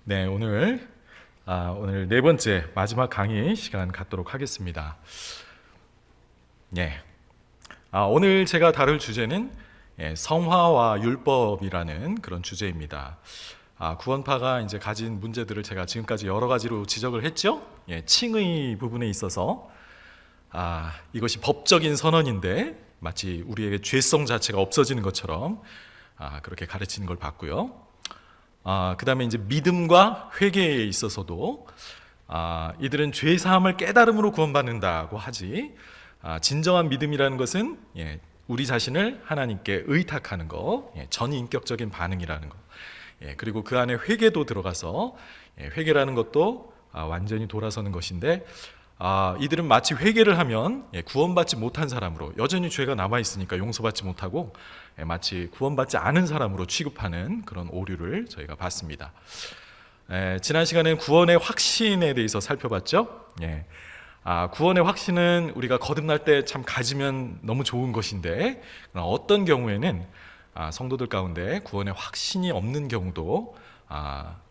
네, 오늘 네 번째 마지막 강의 시간 갖도록 하겠습니다. 네, 오늘 제가 다룰 주제는 성화와 율법이라는 그런 주제입니다. 구원파가 이제 가진 문제들을 제가 지금까지 여러 가지로 지적을 했죠. 칭의 부분에 있어서 이것이 법적인 선언인데 마치 우리에게 죄성 자체가 없어지는 것처럼 그렇게 가르치는 걸 봤고요. 그 다음에 이제 믿음과 회개에 있어서도 이들은 죄 사함을 깨달음으로 구원받는다고 하지, 진정한 믿음이라는 것은 우리 자신을 하나님께 의탁하는 거, 전인격적인 반응이라는 거, 그리고 그 안에 회개도 들어가서 회개라는 것도 완전히 돌아서는 것인데, 이들은 마치 회개를 하면 구원받지 못한 사람으로, 여전히 죄가 남아있으니까 용서받지 못하고 마치 구원받지 않은 사람으로 취급하는 그런 오류를 저희가 봤습니다. 지난 시간에는 구원의 확신에 대해서 살펴봤죠. 구원의 확신은 우리가 거듭날 때 참 가지면 너무 좋은 것인데, 어떤 경우에는 성도들 가운데 구원의 확신이 없는 경우도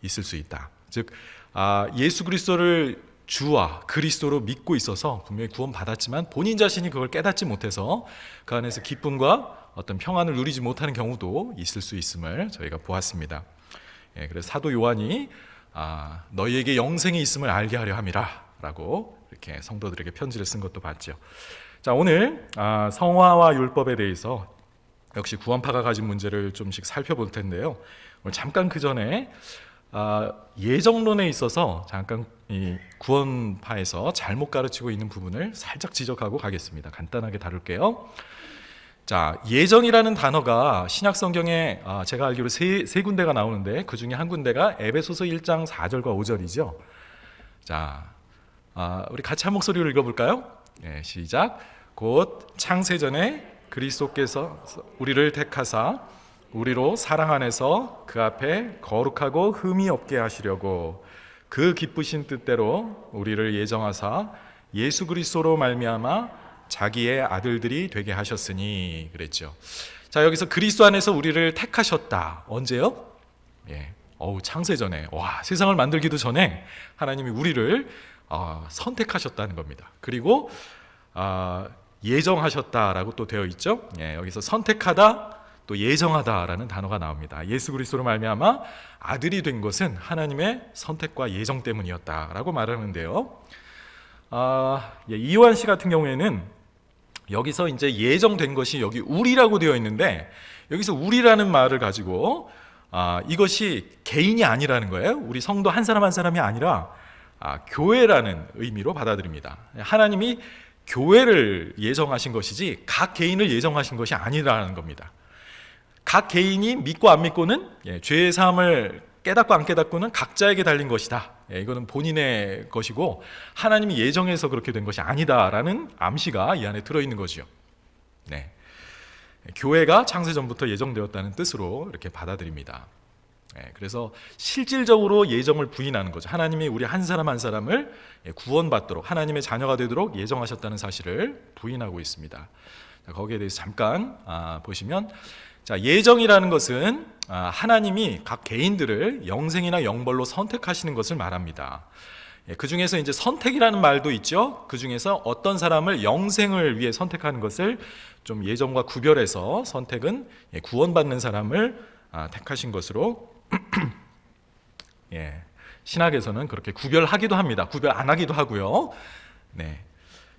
있을 수 있다. 즉 예수 그리스도를 주와 그리스도로 믿고 있어서 분명히 구원받았지만 본인 자신이 그걸 깨닫지 못해서 그 안에서 기쁨과 어떤 평안을 누리지 못하는 경우도 있을 수 있음을 저희가 보았습니다. 그래서 사도 요한이 너희에게 영생이 있음을 알게 하려 함이라 라고 이렇게 성도들에게 편지를 쓴 것도 봤죠. 자, 오늘 성화와 율법에 대해서 역시 구원파가 가진 문제를 좀씩 살펴볼 텐데요. 오늘 잠깐 그 전에 예정론에 있어서 잠깐 이 구원파에서 잘못 가르치고 있는 부분을 살짝 지적하고 가겠습니다. 간단하게 다룰게요. 자, 예정이라는 단어가 신약 성경에 제가 알기로 세 군데가 나오는데 그 중에 한 군데가 에베소서 1장 4절과 5절이죠. 자, 우리 같이 한 목소리로 읽어볼까요? 시작. 곧 창세전에 그리스도께서 우리를 택하사 우리로 사랑 안에서 그 앞에 거룩하고 흠이 없게 하시려고 그 기쁘신 뜻대로 우리를 예정하사 예수 그리스도로 말미암아 자기의 아들들이 되게 하셨으니 그랬죠. 자, 여기서 그리스도 안에서 우리를 택하셨다. 언제요? 창세전에, 세상을 만들기도 전에 하나님이 우리를 선택하셨다는 겁니다. 그리고 예정하셨다라고 또 되어 있죠. 여기서 선택하다, 또 예정하다라는 단어가 나옵니다. 예수 그리스도로 말미암아 아들이 된 것은 하나님의 선택과 예정 때문이었다라고 말하는데요. 이요한 씨 같은 경우에는 여기서 이제 예정된 것이 여기 우리라고 되어 있는데, 여기서 우리라는 말을 가지고 이것이 개인이 아니라는 거예요. 우리 성도 한 사람 한 사람이 아니라 교회라는 의미로 받아들입니다. 하나님이 교회를 예정하신 것이지 각 개인을 예정하신 것이 아니라는 겁니다. 각 개인이 믿고 안 믿고는 죄의 사함을 깨닫고 안 깨닫고는 각자에게 달린 것이다. 이거는 본인의 것이고 하나님이 예정해서 그렇게 된 것이 아니다라는 암시가 이 안에 들어있는 거죠. 교회가 창세전부터 예정되었다는 뜻으로 이렇게 받아들입니다. 그래서 실질적으로 예정을 부인하는 거죠. 하나님이 우리 한 사람 한 사람을 구원받도록, 하나님의 자녀가 되도록 예정하셨다는 사실을 부인하고 있습니다. 거기에 대해서 잠깐 보시면, 자, 예정이라는 것은 하나님이 각 개인들을 영생이나 영벌로 선택하시는 것을 말합니다. 그 중에서 이제 선택이라는 말도 있죠. 그 중에서 어떤 사람을 영생을 위해 선택하는 것을 좀 예정과 구별해서, 선택은 구원받는 사람을 택하신 것으로 신학에서는 그렇게 구별하기도 합니다. 구별 안 하기도 하고요.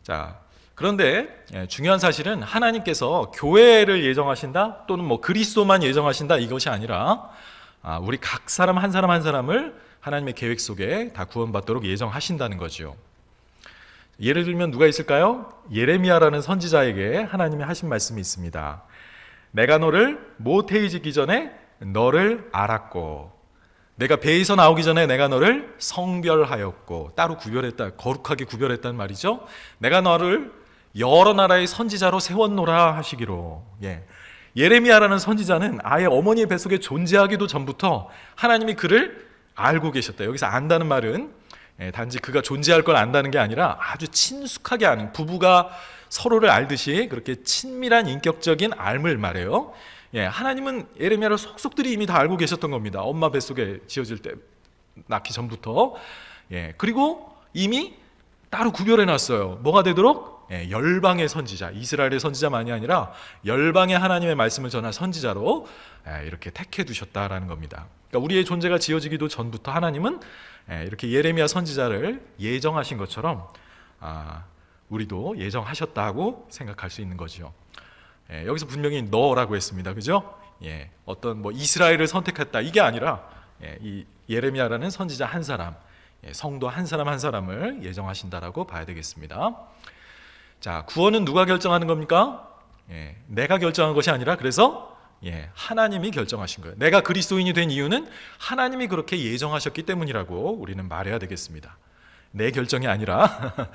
자, 그런데 중요한 사실은 하나님께서 교회를 예정하신다, 또는 그리스도만 예정하신다, 이것이 아니라 우리 각 사람 한 사람을 하나님의 계획 속에 다 구원받도록 예정하신다는 거죠. 예를 들면 누가 있을까요? 예레미야라는 선지자에게 하나님이 하신 말씀이 있습니다. 내가 너를 모태에 짓기 전에 너를 알았고, 내가 배에서 나오기 전에 내가 너를 성별하였고, 따로 구별했다, 거룩하게 구별했단 말이죠. 내가 너를 여러 나라의 선지자로 세웠노라 하시기로. 예레미야라는 선지자는 아예 어머니의 뱃속에 존재하기도 전부터 하나님이 그를 알고 계셨다. 여기서 안다는 말은 단지 그가 존재할 걸 안다는 게 아니라 아주 친숙하게 아는, 부부가 서로를 알듯이 그렇게 친밀한 인격적인 알을 말해요. 하나님은 예레미야를 속속들이 이미 다 알고 계셨던 겁니다. 엄마 뱃속에 지어질 때 낳기 전부터. 그리고 이미 따로 구별해놨어요. 뭐가 되도록? 열방의 선지자, 이스라엘의 선지자만이 아니라 열방의 하나님의 말씀을 전할 선지자로 이렇게 택해 두셨다라는 겁니다. 그러니까 우리의 존재가 지어지기도 전부터 하나님은 이렇게 예레미야 선지자를 예정하신 것처럼 우리도 예정하셨다고 생각할 수 있는 거죠. 여기서 분명히 너라고 했습니다. 그죠? 어떤 뭐 이스라엘을 선택했다 이게 아니라 이 예레미야라는 선지자 한 사람, 성도 한 사람 한 사람을 예정하신다라고 봐야 되겠습니다. 자, 구원은 누가 결정하는 겁니까? 내가 결정한 것이 아니라 그래서 하나님이 결정하신 거예요. 내가 그리스도인이 된 이유는 하나님이 그렇게 예정하셨기 때문이라고 우리는 말해야 되겠습니다. 내 결정이 아니라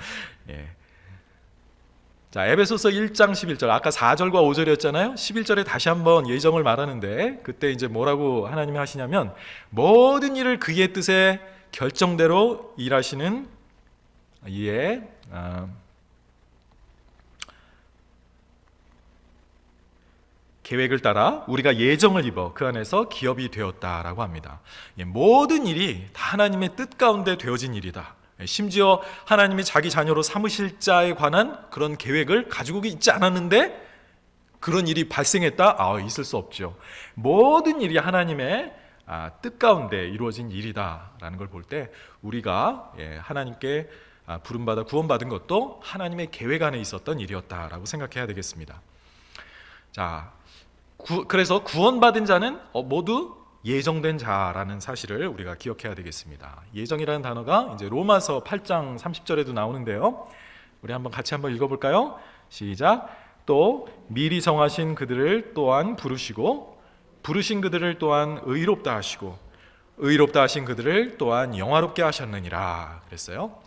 자, 에베소서 1장 11절, 아까 4절과 5절이었잖아요. 11절에 다시 한번 예정을 말하는데 그때 이제 뭐라고 하나님이 하시냐면 모든 일을 그의 뜻에 결정대로 일하시는 이에 계획을 따라 우리가 예정을 입어 그 안에서 기업이 되었다라고 합니다. 모든 일이 다 하나님의 뜻 가운데 되어진 일이다. 심지어 하나님이 자기 자녀로 삼으실 자에 관한 그런 계획을 가지고 있지 않았는데 그런 일이 발생했다? 있을 수 없죠. 모든 일이 하나님의 뜻 가운데 이루어진 일이다라는 걸 볼 때 우리가 하나님께 부름받아 구원받은 것도 하나님의 계획 안에 있었던 일이었다라고 생각해야 되겠습니다. 자, 그래서 구원받은 자는 모두 예정된 자라는 사실을 우리가 기억해야 되겠습니다. 예정이라는 단어가 이제 로마서 8장 30절에도 나오는데요. 우리 같이 한번 읽어볼까요? 시작. 또 미리 정하신 그들을 또한 부르시고 부르신 그들을 또한 의롭다 하시고 의롭다 하신 그들을 또한 영화롭게 하셨느니라 그랬어요.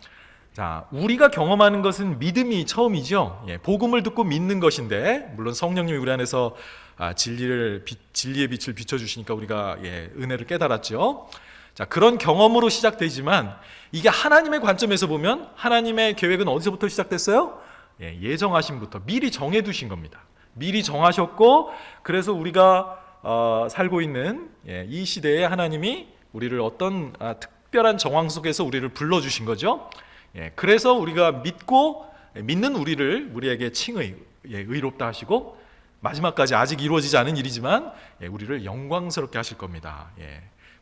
자, 우리가 경험하는 것은 믿음이 처음이죠. 복음을 듣고 믿는 것인데 물론 성령님이 우리 안에서 진리의 빛을 비춰주시니까 우리가 은혜를 깨달았죠. 자, 그런 경험으로 시작되지만 이게 하나님의 관점에서 보면 하나님의 계획은 어디서부터 시작됐어요? 예정하심부터 미리 정해두신 겁니다. 미리 정하셨고 그래서 우리가 살고 있는 이 시대에 하나님이 우리를 어떤 특별한 정황 속에서 우리를 불러주신 거죠. 그래서 우리가 믿는 우리에게 칭의, 의롭다 하시고 마지막까지 아직 이루어지지 않은 일이지만 우리를 영광스럽게 하실 겁니다.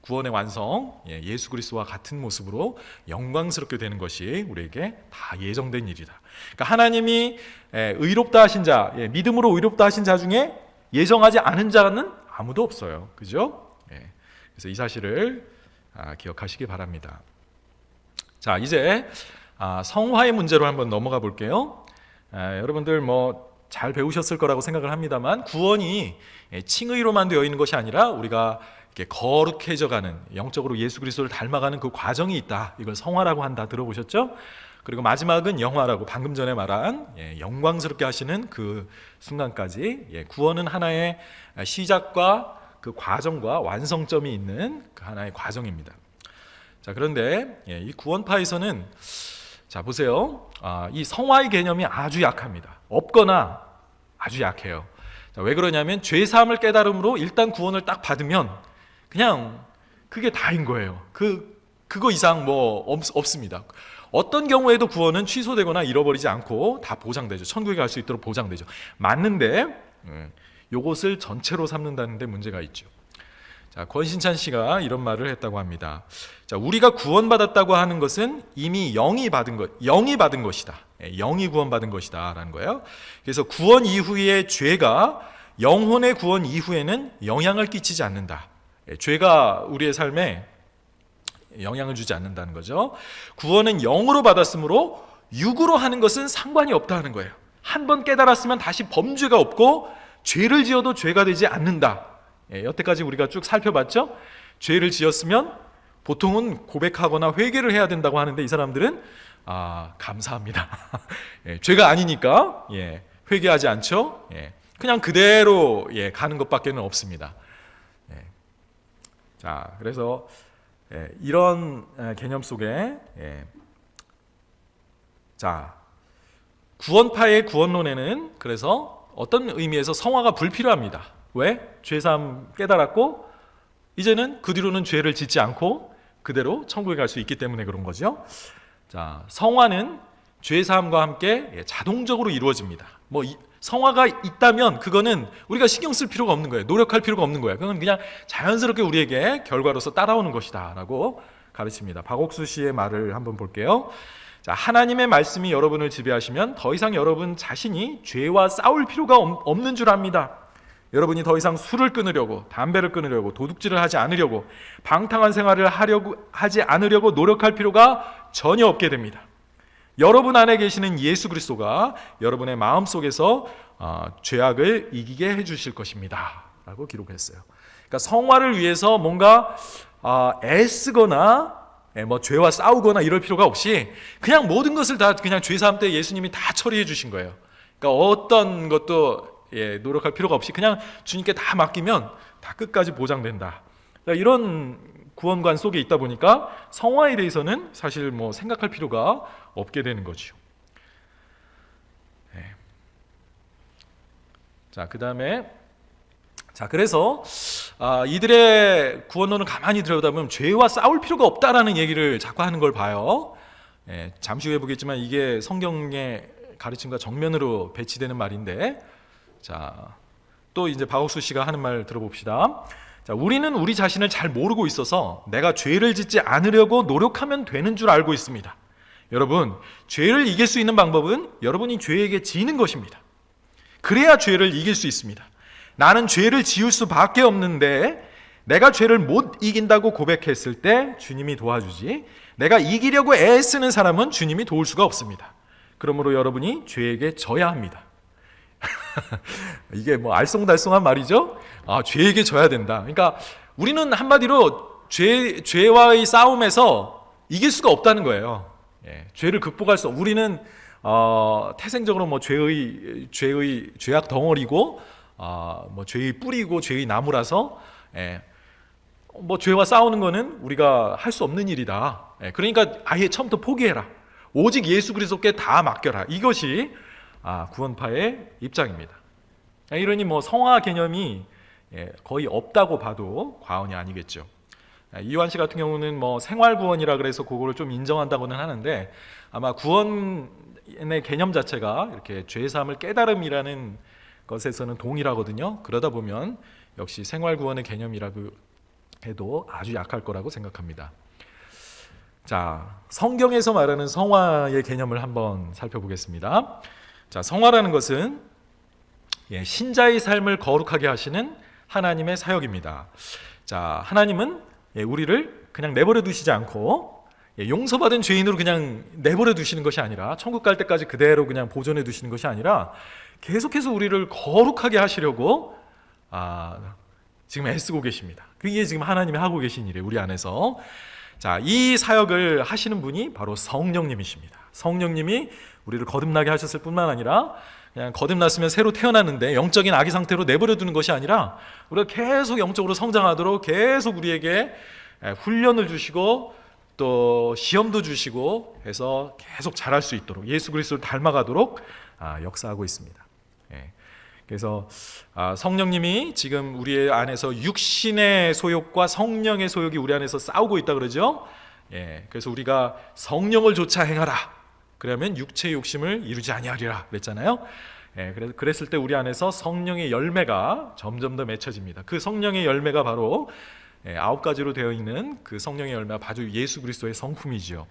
구원의 완성, 예수 그리스도와 같은 모습으로 영광스럽게 되는 것이 우리에게 다 예정된 일이다. 그러니까 하나님이 의롭다 하신 자, 믿음으로 의롭다 하신 자 중에 예정하지 않은 자는 아무도 없어요. 그죠? 그래서 이 사실을 기억하시기 바랍니다. 자, 이제 성화의 문제로 한번 넘어가 볼게요. 여러분들 잘 배우셨을 거라고 생각을 합니다만 구원이 칭의로만 되어 있는 것이 아니라 우리가 이렇게 거룩해져가는 영적으로 예수 그리스도를 닮아가는 그 과정이 있다. 이걸 성화라고 한다. 들어보셨죠? 그리고 마지막은 영화라고 방금 전에 말한 영광스럽게 하시는 그 순간까지 구원은 하나의 시작과 그 과정과 완성점이 있는 그 하나의 과정입니다. 자, 그런데 이 구원파에서는 자, 보세요. 이 성화의 개념이 아주 약합니다. 없거나 아주 약해요. 자, 왜 그러냐면 죄사함을 깨달음으로 일단 구원을 딱 받으면 그냥 그게 다인 거예요. 그거 이상 없습니다. 어떤 경우에도 구원은 취소되거나 잃어버리지 않고 다 보장되죠. 천국에 갈 수 있도록 보장되죠. 맞는데 요것을 전체로 삼는다는 데 문제가 있죠. 자, 권신찬 씨가 이런 말을 했다고 합니다. 자, 우리가 구원받았다고 하는 것은 이미 영이 받은 것이다. 영이 구원받은 것이다라는 거예요. 그래서 구원 이후의 죄가 영혼의 구원 이후에는 영향을 끼치지 않는다. 죄가 우리의 삶에 영향을 주지 않는다는 거죠. 구원은 영으로 받았으므로 육으로 하는 것은 상관이 없다는 거예요. 한 번 깨달았으면 다시 범죄가 없고 죄를 지어도 죄가 되지 않는다. 여태까지 우리가 쭉 살펴봤죠. 죄를 지었으면 보통은 고백하거나 회개를 해야 된다고 하는데 이 사람들은 감사합니다. 죄가 아니니까 회개하지 않죠. 그냥 그대로 가는 것밖에는 없습니다. 자, 그래서 이런 개념 속에 자, 구원파의 구원론에는 그래서 어떤 의미에서 성화가 불필요합니다. 왜? 죄사함 깨달았고 이제는 그 뒤로는 죄를 짓지 않고 그대로 천국에 갈 수 있기 때문에 그런 거죠. 자, 성화는 죄 사함과 함께 자동적으로 이루어집니다. 성화가 있다면 그거는 우리가 신경 쓸 필요가 없는 거예요. 노력할 필요가 없는 거예요. 그건 그냥 자연스럽게 우리에게 결과로서 따라오는 것이다라고 가르칩니다. 박옥수 씨의 말을 한번 볼게요. 자, 하나님의 말씀이 여러분을 지배하시면 더 이상 여러분 자신이 죄와 싸울 필요가 없는 줄 압니다. 여러분이 더 이상 술을 끊으려고, 담배를 끊으려고, 도둑질을 하지 않으려고, 방탕한 생활을 하지 않으려고 노력할 필요가 전혀 없게 됩니다. 여러분 안에 계시는 예수 그리스도가 여러분의 마음속에서 죄악을 이기게 해주실 것입니다 라고 기록했어요. 그러니까 성화를 위해서 뭔가 애쓰거나 죄와 싸우거나 이럴 필요가 없이 그냥 모든 것을 다 그냥 죄사함 때 예수님이 다 처리해 주신 거예요. 그러니까 어떤 것도 노력할 필요가 없이 그냥 주님께 다 맡기면 다 끝까지 보장된다. 이런 구원관 속에 있다 보니까 성화에 대해서는 사실 생각할 필요가 없게 되는 거죠. 자, 그다음에 그래서 이들의 구원론을 가만히 들여다보면 죄와 싸울 필요가 없다라는 얘기를 자꾸 하는 걸 봐요. 잠시 후에 보겠지만 이게 성경의 가르침과 정면으로 배치되는 말인데, 자, 또 이제 박옥수 씨가 하는 말 들어봅시다. 자, 우리는 우리 자신을 잘 모르고 있어서 내가 죄를 짓지 않으려고 노력하면 되는 줄 알고 있습니다. 여러분, 죄를 이길 수 있는 방법은 여러분이 죄에게 지는 것입니다. 그래야 죄를 이길 수 있습니다. 나는 죄를 지을 수밖에 없는데 내가 죄를 못 이긴다고 고백했을 때 주님이 도와주지, 내가 이기려고 애쓰는 사람은 주님이 도울 수가 없습니다. 그러므로 여러분이 죄에게 져야 합니다. 이게 알쏭달쏭한 말이죠. 죄에게 져야 된다. 그러니까 우리는 한마디로 죄와의 싸움에서 이길 수가 없다는 거예요. 죄를 극복할 수, 우리는 태생적으로 죄악 덩어리고 죄의 뿌리고 죄의 나무라서 죄와 싸우는 거는 우리가 할 수 없는 일이다. 그러니까 아예 처음부터 포기해라. 오직 예수 그리스도께 다 맡겨라. 이것이 구원파의 입장입니다. 이러니 성화 개념이 거의 없다고 봐도 과언이 아니겠죠. 이완 씨 같은 경우는 생활 구원이라 그래서 그거를 좀 인정한다고는 하는데, 아마 구원의 개념 자체가 이렇게 죄 사함을 깨달음이라는 것에서는 동일하거든요. 그러다 보면 역시 생활 구원의 개념이라고 해도 아주 약할 거라고 생각합니다. 자, 성경에서 말하는 성화의 개념을 한번 살펴보겠습니다. 자, 성화라는 것은 신자의 삶을 거룩하게 하시는 하나님의 사역입니다. 자, 하나님은 우리를 그냥 내버려 두시지 않고 용서받은 죄인으로 그냥 내버려 두시는 것이 아니라, 천국 갈 때까지 그대로 그냥 보존해 두시는 것이 아니라 계속해서 우리를 거룩하게 하시려고 지금 애쓰고 계십니다. 그게 지금 하나님이 하고 계신 일이에요, 우리 안에서. 자, 이 사역을 하시는 분이 바로 성령님이십니다. 성령님이 우리를 거듭나게 하셨을 뿐만 아니라 그냥 거듭났으면 새로 태어났는데 영적인 아기 상태로 내버려 두는 것이 아니라 우리가 계속 영적으로 성장하도록 계속 우리에게 훈련을 주시고 또 시험도 주시고 해서 계속 자랄 수 있도록, 예수 그리스도를 닮아가도록 역사하고 있습니다. 그래서 성령님이 지금 우리 안에서 육신의 소욕과 성령의 소욕이 우리 안에서 싸우고 있다 그러죠. 그래서 우리가 성령을 좇아 행하라, 그러면 육체의 욕심을 이루지 아니하리라 그랬잖아요. 그랬을 때 우리 안에서 성령의 열매가 점점 더 맺혀집니다. 그 성령의 열매가 바로 9가지로 되어 있는 그 성령의 열매가 바로 예수 그리스도의 성품이죠.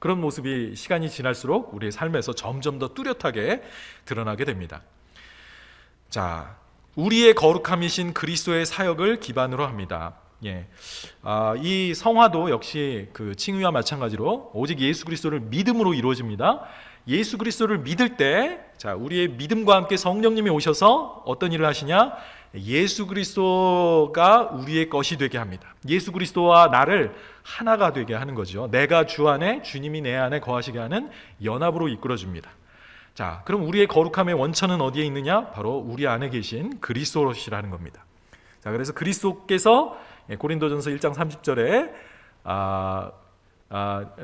그런 모습이 시간이 지날수록 우리의 삶에서 점점 더 뚜렷하게 드러나게 됩니다. 자, 우리의 거룩함이신 그리스도의 사역을 기반으로 합니다. 이 성화도 역시 그 칭의와 마찬가지로 오직 예수 그리스도를 믿음으로 이루어집니다. 예수 그리스도를 믿을 때, 자, 우리의 믿음과 함께 성령님이 오셔서 어떤 일을 하시냐? 예수 그리스도가 우리의 것이 되게 합니다. 예수 그리스도와 나를 하나가 되게 하는 거죠. 내가 주 안에, 주님이 내 안에 거하시게 하는 연합으로 이끌어줍니다. 자, 그럼 우리의 거룩함의 원천은 어디에 있느냐? 바로 우리 안에 계신 그리스도시라는 겁니다. 자, 그래서 그리스도께서 고린도전서 1장 30절에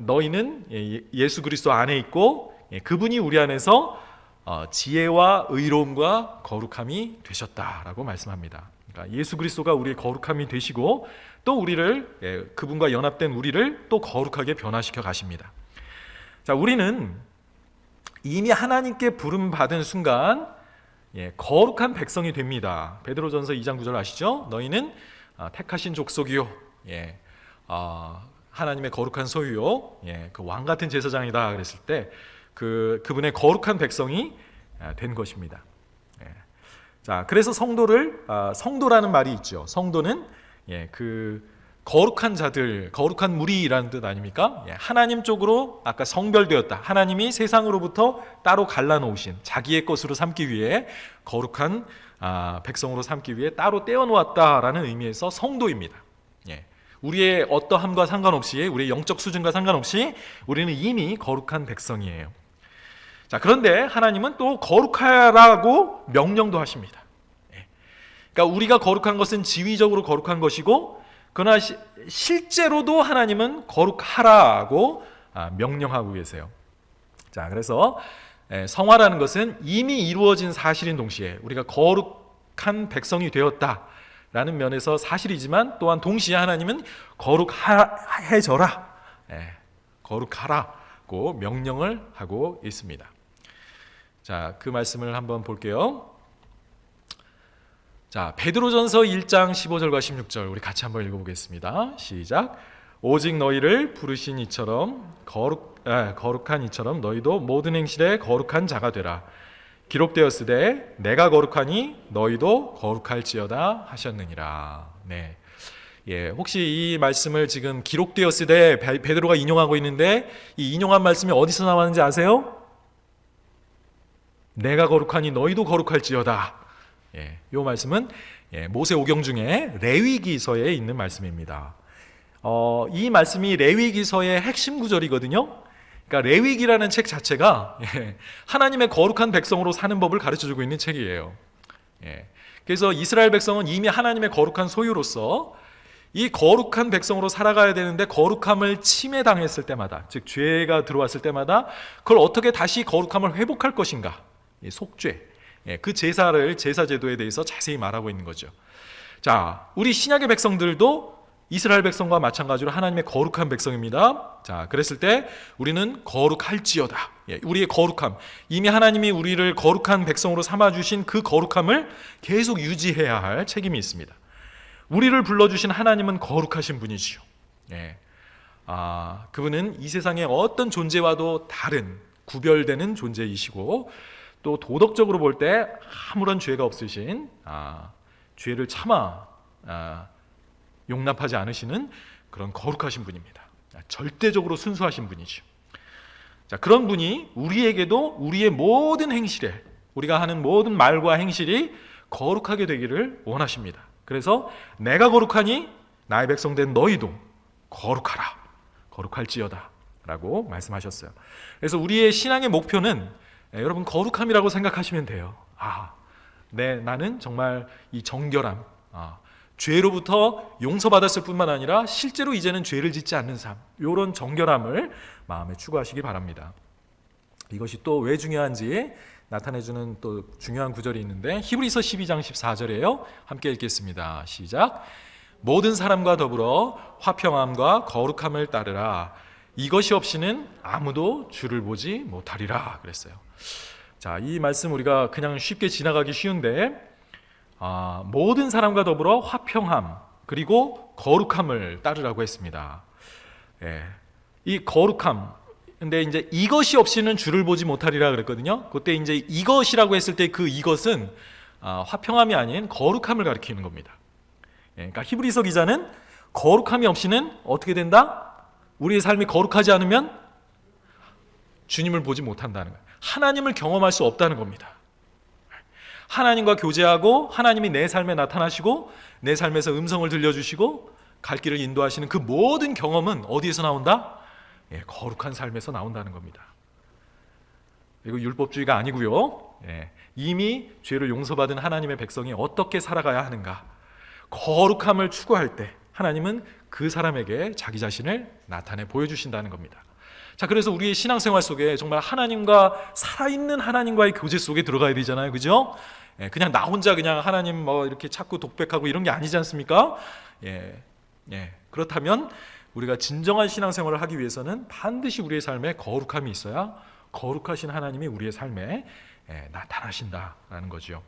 너희는 예수 그리스도 안에 있고 그분이 우리 안에서 지혜와 의로움과 거룩함이 되셨다라고 말씀합니다. 그러니까 예수 그리스도가 우리의 거룩함이 되시고 또 우리를 그분과 연합된 우리를 또 거룩하게 변화시켜 가십니다. 자, 우리는 이미 하나님께 부름 받은 순간 거룩한 백성이 됩니다. 베드로전서 2장 9절 아시죠? 너희는 택하신 족속이요, 하나님의 거룩한 소유요, 그 왕 같은 제사장이다 그랬을 때 그분의 거룩한 백성이 된 것입니다. 자, 그래서 성도라는 말이 있죠. 성도는 그 거룩한 자들, 거룩한 무리라는 뜻 아닙니까? 하나님 쪽으로 아까 성별되었다. 하나님이 세상으로부터 따로 갈라놓으신 자기의 것으로 삼기 위해 거룩한 백성으로 삼기 위해 따로 떼어놓았다라는 의미에서 성도입니다. 우리의 어떠함과 상관없이, 우리의 영적 수준과 상관없이 우리는 이미 거룩한 백성이에요. 자, 그런데 하나님은 또 거룩하라고 명령도 하십니다. 그러니까 우리가 거룩한 것은 지위적으로 거룩한 것이고, 그러나 실제로도 하나님은 거룩하라고 명령하고 계세요. 자, 그래서 성화라는 것은 이미 이루어진 사실인 동시에 우리가 거룩한 백성이 되었다라는 면에서 사실이지만, 또한 동시에 하나님은 거룩해져라, 거룩하라고 명령을 하고 있습니다. 자, 그 말씀을 한번 볼게요. 자, 베드로전서 1장 15절과 16절 우리 같이 한번 읽어보겠습니다. 시작. 오직 너희를 부르신 이처럼 거룩한 이처럼 너희도 모든 행실에 거룩한 자가 되라. 기록되었으되 내가 거룩하니 너희도 거룩할지어다 하셨느니라. 네. 혹시 이 말씀을 지금 기록되었으되 베드로가 인용하고 있는데, 이 인용한 말씀이 어디서 나왔는지 아세요? 내가 거룩하니 너희도 거룩할지어다. 이 말씀은 모세오경 중에 레위기서에 있는 말씀입니다. 이 말씀이 레위기서의 핵심 구절이거든요. 그러니까 레위기라는 책 자체가 하나님의 거룩한 백성으로 사는 법을 가르쳐주고 있는 책이에요. 그래서 이스라엘 백성은 이미 하나님의 거룩한 소유로서 이 거룩한 백성으로 살아가야 되는데, 거룩함을 침해당했을 때마다, 즉 죄가 들어왔을 때마다 그걸 어떻게 다시 거룩함을 회복할 것인가, 속죄, 그 제사 제도에 대해서 자세히 말하고 있는 거죠. 자, 우리 신약의 백성들도 이스라엘 백성과 마찬가지로 하나님의 거룩한 백성입니다. 자, 그랬을 때 우리는 거룩할지어다. 우리의 거룩함, 이미 하나님이 우리를 거룩한 백성으로 삼아주신 그 거룩함을 계속 유지해야 할 책임이 있습니다. 우리를 불러주신 하나님은 거룩하신 분이지요. 그분은 이 세상의 어떤 존재와도 다른, 구별되는 존재이시고, 또 도덕적으로 볼 때 아무런 죄가 없으신, 죄를 차마 용납하지 않으시는 그런 거룩하신 분입니다. 절대적으로 순수하신 분이죠. 자, 그런 분이 우리에게도 우리의 모든 행실에, 우리가 하는 모든 말과 행실이 거룩하게 되기를 원하십니다. 그래서 내가 거룩하니 나의 백성된 너희도 거룩하라, 거룩할지어다 라고 말씀하셨어요. 그래서 우리의 신앙의 목표는 여러분 거룩함이라고 생각하시면 돼요. 나는 정말 이 정결함, 죄로부터 용서받았을 뿐만 아니라 실제로 이제는 죄를 짓지 않는 삶, 이런 정결함을 마음에 추구하시기 바랍니다. 이것이 또 왜 중요한지 나타내주는 또 중요한 구절이 있는데, 히브리서 12장 14절이에요. 함께 읽겠습니다. 시작. 모든 사람과 더불어 화평함과 거룩함을 따르라. 이것이 없이는 아무도 주를 보지 못하리라 그랬어요. 자, 이 말씀 우리가 그냥 쉽게 지나가기 쉬운데, 모든 사람과 더불어 화평함 그리고 거룩함을 따르라고 했습니다. 이 거룩함, 근데 이제 이것이 없이는 주를 보지 못하리라 그랬거든요. 그때 이제 이것이라고 했을 때 그 이것은 화평함이 아닌 거룩함을 가리키는 겁니다. 그러니까 히브리서 기자는 거룩함이 없이는 어떻게 된다? 우리의 삶이 거룩하지 않으면 주님을 보지 못한다는 거예요. 하나님을 경험할 수 없다는 겁니다. 하나님과 교제하고 하나님이 내 삶에 나타나시고 내 삶에서 음성을 들려주시고 갈 길을 인도하시는 그 모든 경험은 어디에서 나온다? 거룩한 삶에서 나온다는 겁니다. 이거 율법주의가 아니고요. 이미 죄를 용서받은 하나님의 백성이 어떻게 살아가야 하는가, 거룩함을 추구할 때 하나님은 그 사람에게 자기 자신을 나타내 보여주신다는 겁니다. 자, 그래서 우리의 신앙생활 속에 정말 하나님과, 살아있는 하나님과의 교제 속에 들어가야 되잖아요. 그죠? 그냥 나 혼자 그냥 하나님 이렇게 찾고 독백하고 이런 게 아니지 않습니까? 그렇다면 우리가 진정한 신앙생활을 하기 위해서는 반드시 우리의 삶에 거룩함이 있어야 거룩하신 하나님이 우리의 삶에 나타나신다라는 거죠.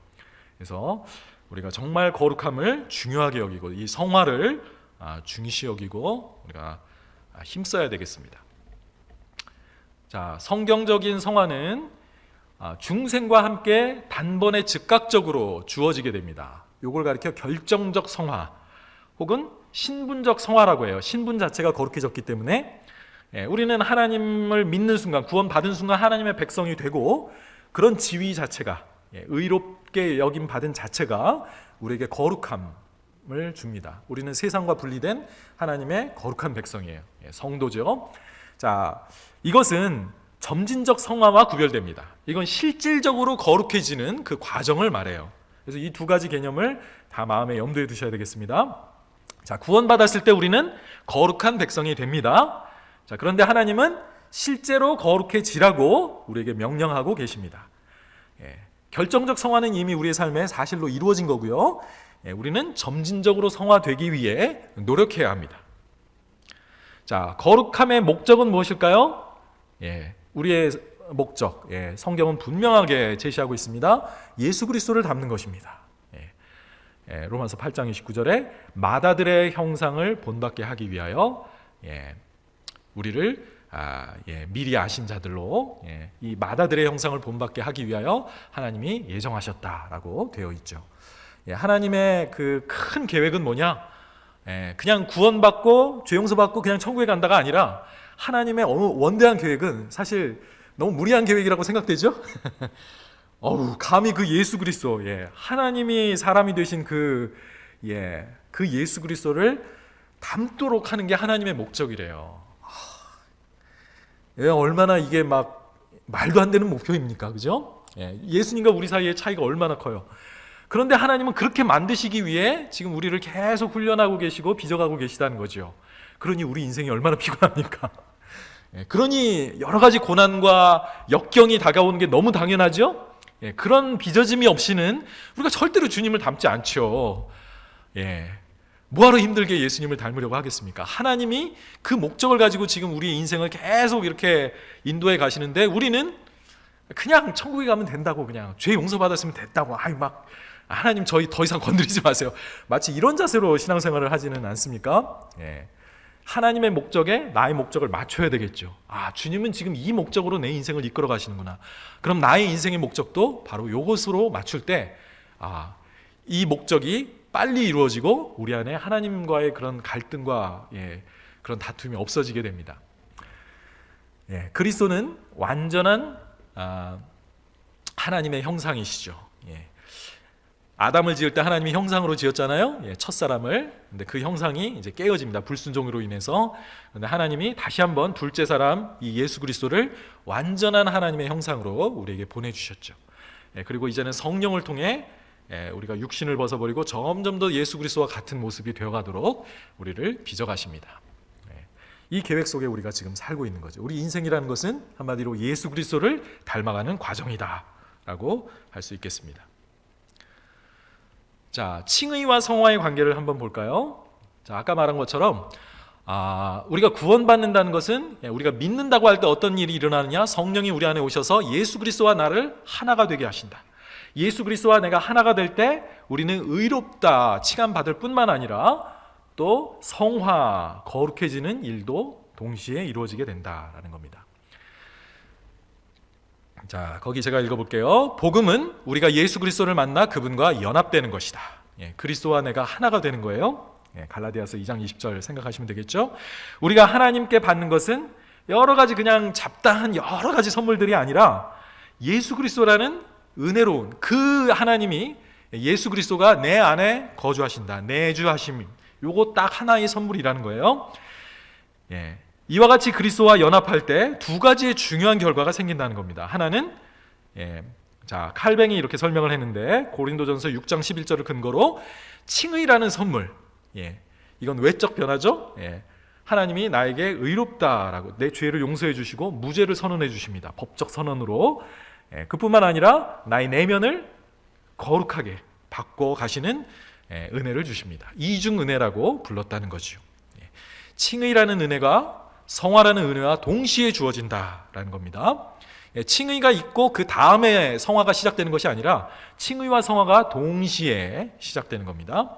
그래서 우리가 정말 거룩함을 중요하게 여기고 이 성화를 중시 여기고 우리가 힘써야 되겠습니다. 자, 성경적인 성화는 중생과 함께 단번에 즉각적으로 주어지게 됩니다. 이걸 가리켜 결정적 성화 혹은 신분적 성화라고 해요. 신분 자체가 거룩해졌기 때문에 우리는 하나님을 믿는 순간, 구원받은 순간 하나님의 백성이 되고 그런 지위 자체가 의롭게 여김 받은 자체가 우리에게 거룩함을 줍니다. 우리는 세상과 분리된 하나님의 거룩한 백성이에요. 성도죠. 자, 이것은 점진적 성화와 구별됩니다. 이건 실질적으로 거룩해지는 그 과정을 말해요. 그래서 이 두 가지 개념을 다 마음에 염두에 두셔야 되겠습니다. 자, 구원받았을 때 우리는 거룩한 백성이 됩니다. 자, 그런데 하나님은 실제로 거룩해지라고 우리에게 명령하고 계십니다. 결정적 성화는 이미 우리의 삶에 사실로 이루어진 거고요. 우리는 점진적으로 성화되기 위해 노력해야 합니다. 자, 거룩함의 목적은 무엇일까요? 우리의 목적, 성경은 분명하게 제시하고 있습니다. 예수 그리스도를 닮는 것입니다. 로마서 8장 29절에 맏아들의 형상을 본받게 하기 위하여 우리를 미리 아신 자들로 이 맏아들의 형상을 본받게 하기 위하여 하나님이 예정하셨다라고 되어 있죠. 하나님의 그 큰 계획은 뭐냐? 그냥 구원받고 죄 용서받고 그냥 천국에 간다가 아니라 하나님의 원대한 계획은 사실 너무 무리한 계획이라고 생각되죠? 감히 그 예수 그리스도, 하나님이 사람이 되신 그 예수 그리스도를 닮도록 하는 게 하나님의 목적이래요. 얼마나 이게 막 말도 안 되는 목표입니까? 그죠? 예수님과 우리 사이의 차이가 얼마나 커요. 그런데 하나님은 그렇게 만드시기 위해 지금 우리를 계속 훈련하고 계시고 빚어가고 계시다는 거죠. 그러니 우리 인생이 얼마나 피곤합니까? 그러니 여러 가지 고난과 역경이 다가오는 게 너무 당연하죠? 그런 빚어짐이 없이는 우리가 절대로 주님을 닮지 않죠. 뭐하러 힘들게 예수님을 닮으려고 하겠습니까? 하나님이 그 목적을 가지고 지금 우리의 인생을 계속 이렇게 인도해 가시는데 우리는 그냥 천국에 가면 된다고, 그냥 죄 용서받았으면 됐다고, 하나님 저희 더 이상 건드리지 마세요, 마치 이런 자세로 신앙생활을 하지는 않습니까? 하나님의 목적에 나의 목적을 맞춰야 되겠죠. 주님은 지금 이 목적으로 내 인생을 이끌어 가시는구나. 그럼 나의 인생의 목적도 바로 이것으로 맞출 때 이 목적이 빨리 이루어지고 우리 안에 하나님과의 그런 갈등과 그런 다툼이 없어지게 됩니다. 그리스도는 완전한 하나님의 형상이시죠. 아담을 지을 때 하나님이 형상으로 지었잖아요. 첫사람을. 근데 그 형상이 이제 깨어집니다. 불순종으로 인해서. 근데 하나님이 다시 한번 둘째 사람 이 예수 그리스도를 완전한 하나님의 형상으로 우리에게 보내주셨죠. 그리고 이제는 성령을 통해 우리가 육신을 벗어버리고 점점 더 예수 그리스도와 같은 모습이 되어가도록 우리를 빚어가십니다. 이 계획 속에 우리가 지금 살고 있는 거죠. 우리 인생이라는 것은 한마디로 예수 그리스도를 닮아가는 과정이다라고 할 수 있겠습니다. 자, 칭의와 성화의 관계를 한번 볼까요? 자, 아까 말한 것처럼 우리가 구원받는다는 것은 우리가 믿는다고 할 때 어떤 일이 일어나느냐? 성령이 우리 안에 오셔서 예수 그리스도와 나를 하나가 되게 하신다. 예수 그리스도와 내가 하나가 될 때 우리는 의롭다 칭함받을 뿐만 아니라 또 성화, 거룩해지는 일도 동시에 이루어지게 된다라는 겁니다. 자, 거기 제가 읽어볼게요. 복음은 우리가 예수 그리스도를 만나 그분과 연합되는 것이다. 그리스도와 내가 하나가 되는 거예요. 갈라디아서 2장 20절 생각하시면 되겠죠. 우리가 하나님께 받는 것은 여러 가지 그냥 잡다한 여러 가지 선물들이 아니라 예수 그리스도라는 은혜로운 그 하나님이, 예수 그리스도가 내 안에 거주하신다, 내주하심, 요거 딱 하나의 선물이라는 거예요. 이와 같이 그리스도와 연합할 때 두 가지의 중요한 결과가 생긴다는 겁니다. 하나는 자, 칼뱅이 이렇게 설명을 했는데 고린도전서 6장 11절을 근거로 칭의라는 선물, 이건 외적 변화죠. 하나님이 나에게 의롭다라고 내 죄를 용서해 주시고 무죄를 선언해 주십니다. 법적 선언으로. 그뿐만 아니라 나의 내면을 거룩하게 바꿔 가시는 은혜를 주십니다. 이중 은혜라고 불렀다는 거죠. 칭의라는 은혜가 성화라는 은혜와 동시에 주어진다라는 겁니다. 칭의가 있고 그 다음에 성화가 시작되는 것이 아니라 칭의와 성화가 동시에 시작되는 겁니다.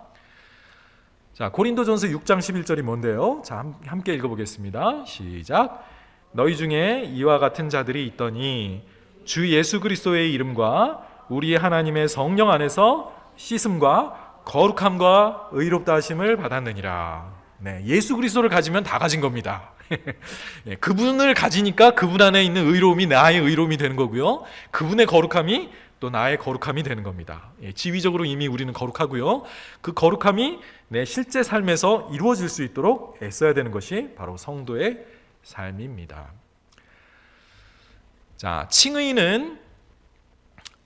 자, 고린도전서 6장 11절이 뭔데요? 자, 함께 읽어보겠습니다. 시작. 너희 중에 이와 같은 자들이 있더니 주 예수 그리스도의 이름과 우리 하나님의 성령 안에서 씻음과 거룩함과 의롭다 하심을 받았느니라. 네, 예수 그리스도를 가지면 다 가진 겁니다. 그분을 가지니까 그분 안에 있는 의로움이 나의 의로움이 되는 거고요. 그분의 거룩함이 또 나의 거룩함이 되는 겁니다. 지위적으로 이미 우리는 거룩하고요. 그 거룩함이 내 실제 삶에서 이루어질 수 있도록 애써야 되는 것이 바로 성도의 삶입니다. 자, 칭의는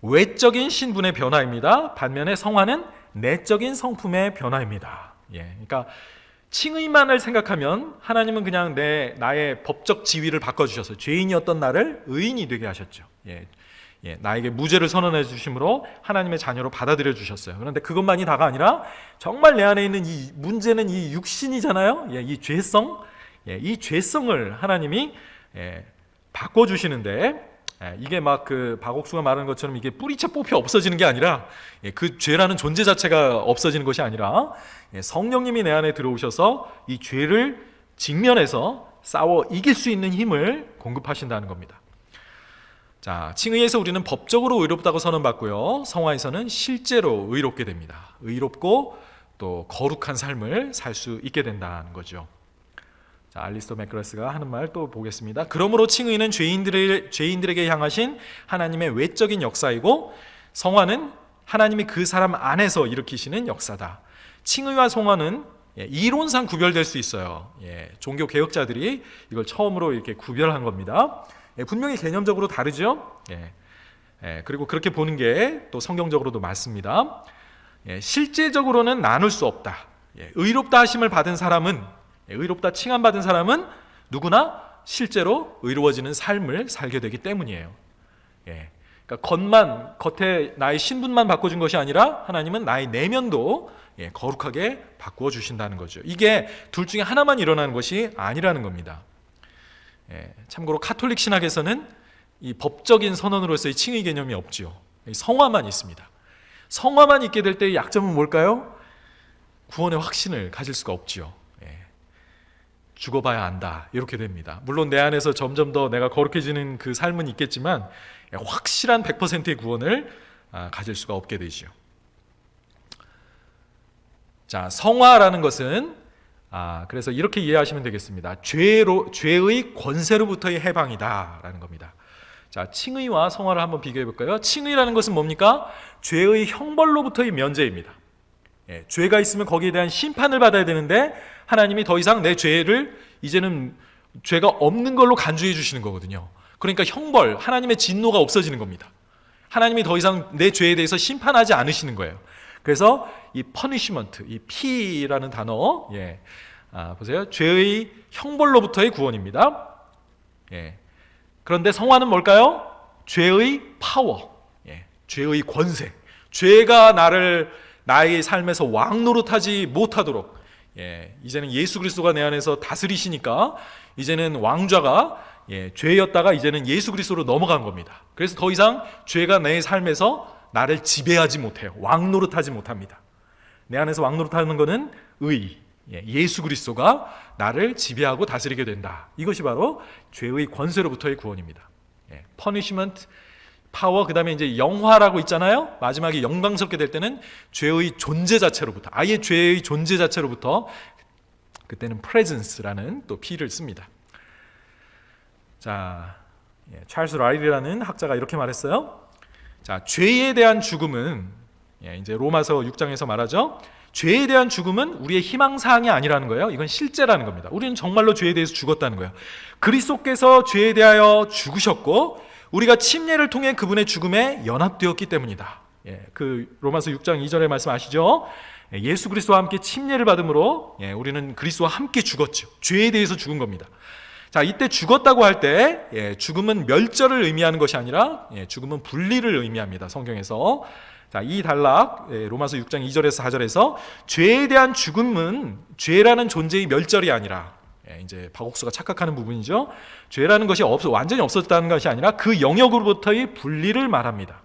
외적인 신분의 변화입니다. 반면에 성화는 내적인 성품의 변화입니다. 그러니까 칭의만을 생각하면 하나님은 그냥 나의 법적 지위를 바꿔주셔서 죄인이었던 나를 의인이 되게 하셨죠. 나에게 무죄를 선언해 주심으로 하나님의 자녀로 받아들여 주셨어요. 그런데 그것만이 다가 아니라 정말 내 안에 있는 이 문제는 이 육신이잖아요. 이 죄성, 이 죄성을 하나님이 바꿔주시는데 이게 막 그 박옥수가 말하는 것처럼 이게 뿌리채 뽑혀 없어지는 게 아니라 그 죄라는 존재 자체가 없어지는 것이 아니라 성령님이 내 안에 들어오셔서 이 죄를 직면해서 싸워 이길 수 있는 힘을 공급하신다는 겁니다. 자, 칭의에서 우리는 법적으로 의롭다고 선언받고요. 성화에서는 실제로 의롭게 됩니다. 의롭고 또 거룩한 삶을 살 수 있게 된다는 거죠. 자, 알리스토 맥그라스가 하는 말 또 보겠습니다. 그러므로 칭의는 죄인들에게 향하신 하나님의 외적인 역사이고 성화는 하나님이 그 사람 안에서 일으키시는 역사다. 칭의와 성화는 이론상 구별될 수 있어요. 종교 개혁자들이 이걸 처음으로 이렇게 구별한 겁니다. 분명히 개념적으로 다르죠. 그리고 그렇게 보는 게 또 성경적으로도 맞습니다. 실제적으로는 나눌 수 없다. 의롭다 하심을 받은 사람은, 의롭다 칭함받은 사람은 누구나 실제로 의로워지는 삶을 살게 되기 때문이에요. 그러니까 겉에 나의 신분만 바꿔준 것이 아니라 하나님은 나의 내면도 거룩하게 바꾸어 주신다는 거죠. 이게 둘 중에 하나만 일어나는 것이 아니라는 겁니다. 참고로 카톨릭 신학에서는 이 법적인 선언으로서의 칭의 개념이 없죠. 성화만 있습니다. 성화만 있게 될 때의 약점은 뭘까요? 구원의 확신을 가질 수가 없죠. 죽어봐야 안다 이렇게 됩니다. 물론 내 안에서 점점 더 내가 거룩해지는 그 삶은 있겠지만 확실한 100%의 구원을 가질 수가 없게 되죠. 자, 성화라는 것은 그래서 이렇게 이해하시면 되겠습니다. 죄의 권세로부터의 해방이다라는 겁니다. 자, 칭의와 성화를 한번 비교해 볼까요? 칭의라는 것은 뭡니까? 죄의 형벌로부터의 면제입니다. 죄가 있으면 거기에 대한 심판을 받아야 되는데 하나님이 더 이상 내 죄를 이제는 죄가 없는 걸로 간주해 주시는 거거든요. 그러니까 형벌, 하나님의 진노가 없어지는 겁니다. 하나님이 더 이상 내 죄에 대해서 심판하지 않으시는 거예요. 그래서 이 punishment, 이 P라는 단어, 보세요. 죄의 형벌로부터의 구원입니다. 그런데 성화는 뭘까요? 죄의 파워, 죄의 권세. 죄가 나의 삶에서 왕노릇하지 못하도록, 이제는 예수 그리스도가 내 안에서 다스리시니까 이제는 왕좌가 죄였다가 이제는 예수 그리스도로 넘어간 겁니다. 그래서 더 이상 죄가 내 삶에서 나를 지배하지 못해요. 왕노릇하지 못합니다. 내 안에서 왕노릇하는 것은 예수 그리스도가 나를 지배하고 다스리게 된다. 이것이 바로 죄의 권세로부터의 구원입니다. punishment, 파워, 그 다음에 이제 영화라고 있잖아요. 마지막에 영광스럽게 될 때는 죄의 존재 자체로부터, 아예 죄의 존재 자체로부터, 그때는 presence라는 또 P를 씁니다. 자, 찰스 라일이라는 학자가 이렇게 말했어요. 자, 죄에 대한 죽음은, 이제 로마서 6장에서 말하죠. 죄에 대한 죽음은 우리의 희망사항이 아니라는 거예요. 이건 실제라는 겁니다. 우리는 정말로 죄에 대해서 죽었다는 거예요. 그리스도께서 죄에 대하여 죽으셨고 우리가 침례를 통해 그분의 죽음에 연합되었기 때문이다. 그 로마서 6장 2절의 말씀 아시죠? 예수 그리스도와 함께 침례를 받음으로 우리는 그리스도와 함께 죽었죠. 죄에 대해서 죽은 겁니다. 자, 이때 죽었다고 할 때 죽음은 멸절을 의미하는 것이 아니라 죽음은 분리를 의미합니다. 성경에서. 자, 이 단락 로마서 6장 2절에서 4절에서 죄에 대한 죽음은 죄라는 존재의 멸절이 아니라 이제 박옥수가 착각하는 부분이죠. 죄라는 것이 완전히 없었다는 것이 아니라 그 영역으로부터의 분리를 말합니다.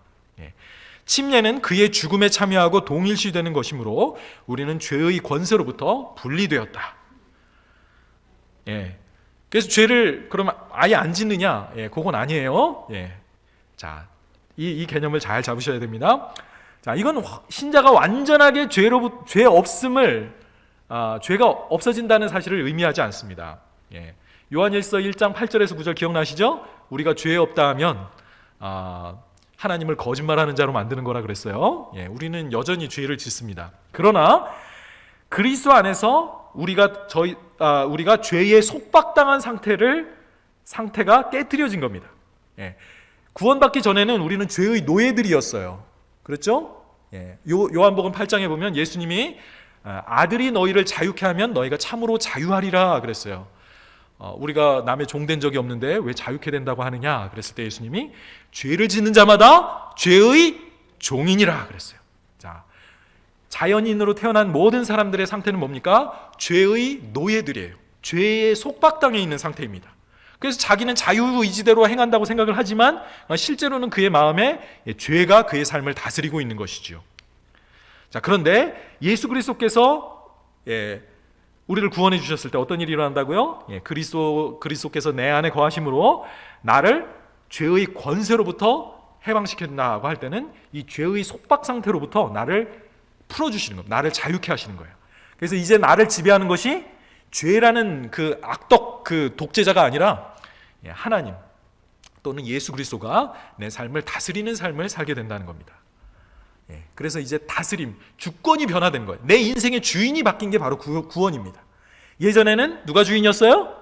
침례는 그의 죽음에 참여하고 동일시되는 것이므로 우리는 죄의 권세로부터 분리되었다. 그래서 죄를 그러면 아예 안 짓느냐? 그건 아니에요. 자, 이 개념을 잘 잡으셔야 됩니다. 자, 이건 신자가 완전하게 죄 없음을 죄가 없어진다는 사실을 의미하지 않습니다. 요한일서 1장 8절에서 9절 기억나시죠? 우리가 죄 없다 하면 하나님을 거짓말하는 자로 만드는 거라 그랬어요. 우리는 여전히 죄를 짓습니다. 그러나 그리스도 안에서 우리가 죄에 속박당한 상태가 깨트려진 겁니다. 구원받기 전에는 우리는 죄의 노예들이었어요. 그렇죠? 요한복음 8장에 보면 예수님이 아들이 너희를 자유케 하면 너희가 참으로 자유하리라 그랬어요. 우리가 남의 종된 적이 없는데 왜 자유케 된다고 하느냐 그랬을 때 예수님이 죄를 짓는 자마다 죄의 종이니라 그랬어요. 자, 자연인으로 태어난 모든 사람들의 상태는 뭡니까? 죄의 노예들이에요. 죄에 속박당해 있는 상태입니다. 그래서 자기는 자유의지대로 행한다고 생각을 하지만 실제로는 그의 마음에 죄가 그의 삶을 다스리고 있는 것이죠. 자, 그런데 예수 그리스도께서 우리를 구원해 주셨을 때 어떤 일이 일어난다고요? 그리스도께서 내 안에 거하심으로 나를 죄의 권세로부터 해방시킨다고 할 때는 이 죄의 속박 상태로부터 나를 풀어주시는 겁니다. 나를 자유케 하시는 거예요. 그래서 이제 나를 지배하는 것이 죄라는 그 악덕 그 독재자가 아니라 하나님 또는 예수 그리스도가 내 삶을 다스리는 삶을 살게 된다는 겁니다. 그래서 이제 다스림, 주권이 변화된 거예요. 내 인생의 주인이 바뀐 게 바로 구원입니다. 예전에는 누가 주인이었어요?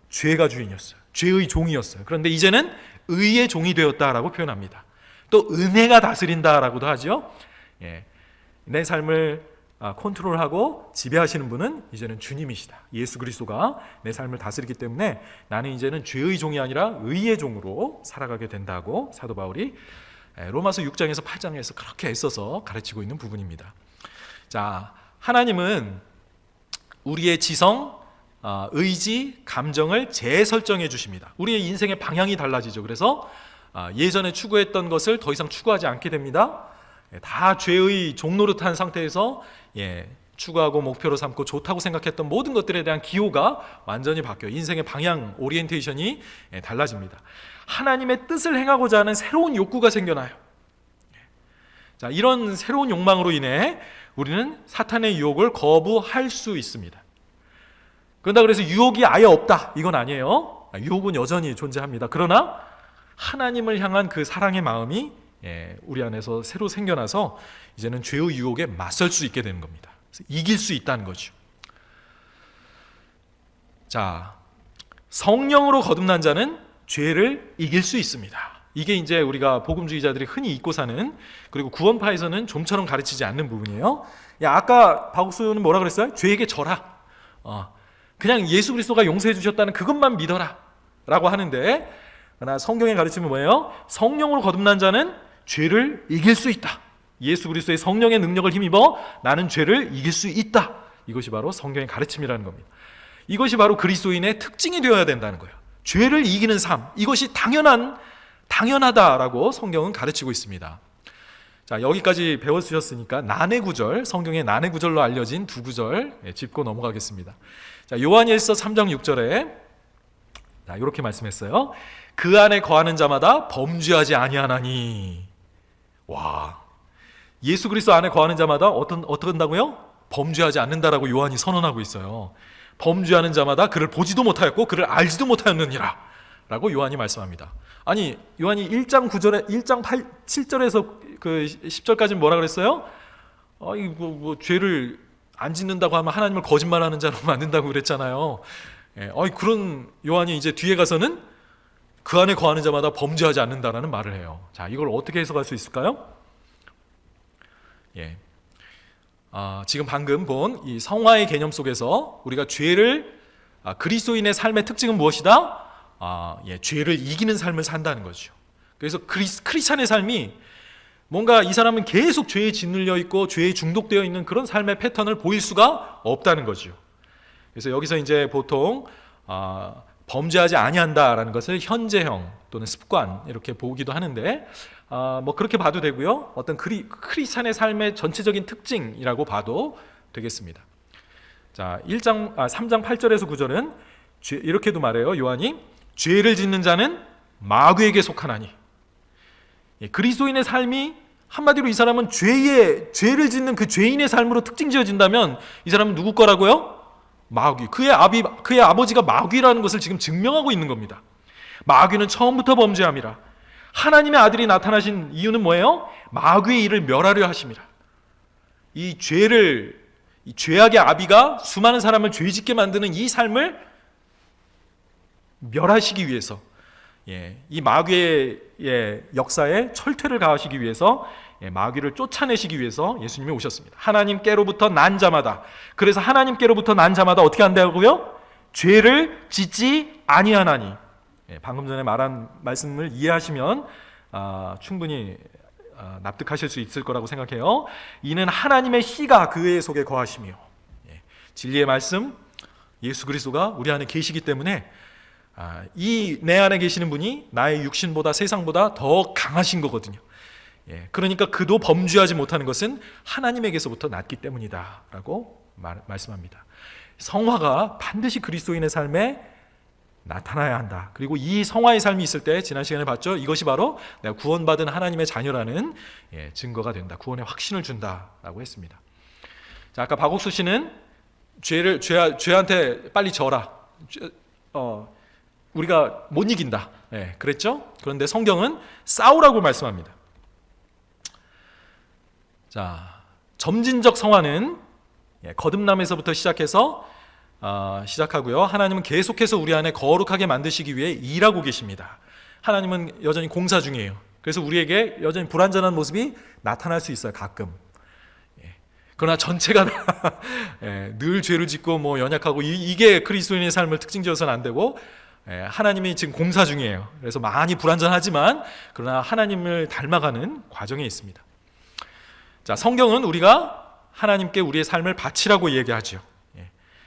죄가 주인이었어요. 죄의 종이었어요. 그런데 이제는 의의 종이 되었다라고 표현합니다. 또 은혜가 다스린다라고도 하죠. 내 삶을 컨트롤하고 지배하시는 분은 이제는 주님이시다. 예수 그리스도가 내 삶을 다스리기 때문에 나는 이제는 죄의 종이 아니라 의의 종으로 살아가게 된다고 사도 바울이 로마서 6장에서 8장에서 그렇게 애써서 가르치고 있는 부분입니다. 자, 하나님은 우리의 지성, 의지, 감정을 재설정해 주십니다. 우리의 인생의 방향이 달라지죠. 그래서 예전에 추구했던 것을 더 이상 추구하지 않게 됩니다. 다 죄의 종노릇한 상태에서 추구하고 목표로 삼고 좋다고 생각했던 모든 것들에 대한 기호가 완전히 바뀌어요. 인생의 방향, 오리엔테이션이 달라집니다. 하나님의 뜻을 행하고자 하는 새로운 욕구가 생겨나요. 자, 이런 새로운 욕망으로 인해 우리는 사탄의 유혹을 거부할 수 있습니다. 그런다 그래서 유혹이 아예 없다, 이건 아니에요. 유혹은 여전히 존재합니다. 그러나 하나님을 향한 그 사랑의 마음이 우리 안에서 새로 생겨나서 이제는 죄의 유혹에 맞설 수 있게 되는 겁니다. 이길 수 있다는 거죠. 자, 성령으로 거듭난 자는 죄를 이길 수 있습니다. 이게 이제 우리가 복음주의자들이 흔히 잊고 사는, 그리고 구원파에서는 좀처럼 가르치지 않는 부분이에요. 아까 박옥수는 뭐라 그랬어요? 죄에게 져라. 그냥 예수 그리스도가 용서해 주셨다는 그것만 믿어라 라고 하는데, 그러나 성경의 가르침은 뭐예요? 성령으로 거듭난 자는 죄를 이길 수 있다. 예수 그리스도의 성령의 능력을 힘입어 나는 죄를 이길 수 있다. 이것이 바로 성경의 가르침이라는 겁니다. 이것이 바로 그리스도인의 특징이 되어야 된다는 거예요. 죄를 이기는 삶, 이것이 당연하다라고 성경은 가르치고 있습니다. 자, 여기까지 배워주셨으니까 난해 구절, 성경의 난해 구절로 알려진 두 구절 짚고 넘어가겠습니다. 자, 요한일서 3장 6절에 이렇게 말씀했어요. 그 안에 거하는 자마다 범죄하지 아니하나니. 와, 예수 그리스도 안에 거하는 자마다 어떻게 한다고요? 범죄하지 않는다라고 요한이 선언하고 있어요. 범죄하는 자마다 그를 보지도 못하였고 그를 알지도 못하였느니라 라고 요한이 말씀합니다. 아니, 요한이 1장 7절에서 그 10절까지는 뭐라 그랬어요? 죄를 안 짓는다고 하면 하나님을 거짓말하는 자로 만든다고 그랬잖아요. 그런 요한이 이제 뒤에 가서는 그 안에 거하는 자마다 범죄하지 않는다라는 말을 해요. 자, 이걸 어떻게 해석할 수 있을까요? 지금 방금 본 이 성화의 개념 속에서 우리가 죄를 그리스도인의 삶의 특징은 무엇이다? 죄를 이기는 삶을 산다는 거죠. 그래서 크리스찬의 삶이 뭔가 이 사람은 계속 죄에 짓눌려 있고 죄에 중독되어 있는 그런 삶의 패턴을 보일 수가 없다는 거죠. 그래서 여기서 이제 보통 범죄하지 아니한다라는 것을 현재형 또는 습관 이렇게 보기도 하는데 뭐 그렇게 봐도 되고요. 어떤 크리스찬의 삶의 전체적인 특징이라고 봐도 되겠습니다. 자, 3장 8절에서 9절은 이렇게도 말해요. 요한이 죄를 짓는 자는 마귀에게 속하나니. 그리스도인의 삶이 한마디로 이 사람은 죄를 짓는 그 죄인의 삶으로 특징 지어진다면 이 사람은 누구 거라고요? 마귀. 그의 아버지가 마귀라는 것을 지금 증명하고 있는 겁니다. 마귀는 처음부터 범죄함이라. 하나님의 아들이 나타나신 이유는 뭐예요? 마귀의 일을 멸하려 하심이라. 이 죄악의 아비가 수많은 사람을 죄짓게 만드는 이 삶을 멸하시기 위해서, 이 마귀의 역사에 철퇴를 가하시기 위해서, 마귀를 쫓아내시기 위해서 예수님이 오셨습니다. 하나님께로부터 난 자마다. 그래서 하나님께로부터 난 자마다 어떻게 한다고요? 죄를 짓지 아니하나니. 방금 전에 말한 말씀을 이해하시면 충분히 납득하실 수 있을 거라고 생각해요. 이는 하나님의 씨가 그의 속에 거하시며. 진리의 말씀 예수 그리스도가 우리 안에 계시기 때문에 이 내 안에 계시는 분이 나의 육신보다 세상보다 더 강하신 거거든요. 그러니까 그도 범죄하지 못하는 것은 하나님에게서부터 났기 때문이다 라고 말씀합니다. 성화가 반드시 그리스도인의 삶에 나타나야 한다. 그리고 이 성화의 삶이 있을 때 지난 시간에 봤죠. 이것이 바로 내가 구원받은 하나님의 자녀라는 증거가 된다. 구원의 확신을 준다라고 했습니다. 자, 아까 박옥수 씨는 죄한테 빨리 져라. 우리가 못 이긴다. 그랬죠? 그런데 성경은 싸우라고 말씀합니다. 자, 점진적 성화는 거듭남에서부터 시작하고요. 하나님은 계속해서 우리 안에 거룩하게 만드시기 위해 일하고 계십니다. 하나님은 여전히 공사 중이에요. 그래서 우리에게 여전히 불완전한 모습이 나타날 수 있어요. 가끔. 그러나 전체가 늘 죄를 짓고 뭐 연약하고 이게 그리스도인의 삶을 특징지어서는 안 되고, 하나님이 지금 공사 중이에요. 그래서 많이 불완전하지만 그러나 하나님을 닮아가는 과정에 있습니다. 자, 성경은 우리가 하나님께 우리의 삶을 바치라고 얘기하죠.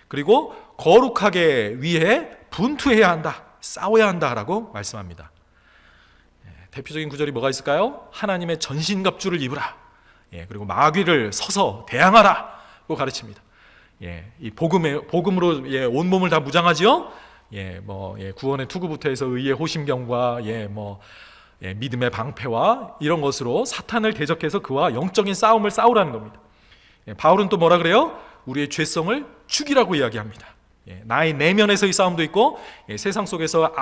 그리고 거룩하게 위해 분투해야 한다, 싸워야 한다라고 말씀합니다. 대표적인 구절이 뭐가 있을까요? 하나님의 전신갑주를 입으라. 그리고 마귀를 서서 대항하라고 가르칩니다. 이 복음으로 온몸을 다 무장하지요. 구원의 투구부터 해서 의의 호심경과 믿음의 방패와 이런 것으로 사탄을 대적해서 그와 영적인 싸움을 싸우라는 겁니다. 바울은 또 뭐라 그래요? 우리의 죄성을 죽이라고 이야기합니다. 나의 내면에서의 싸움도 있고 세상 속에서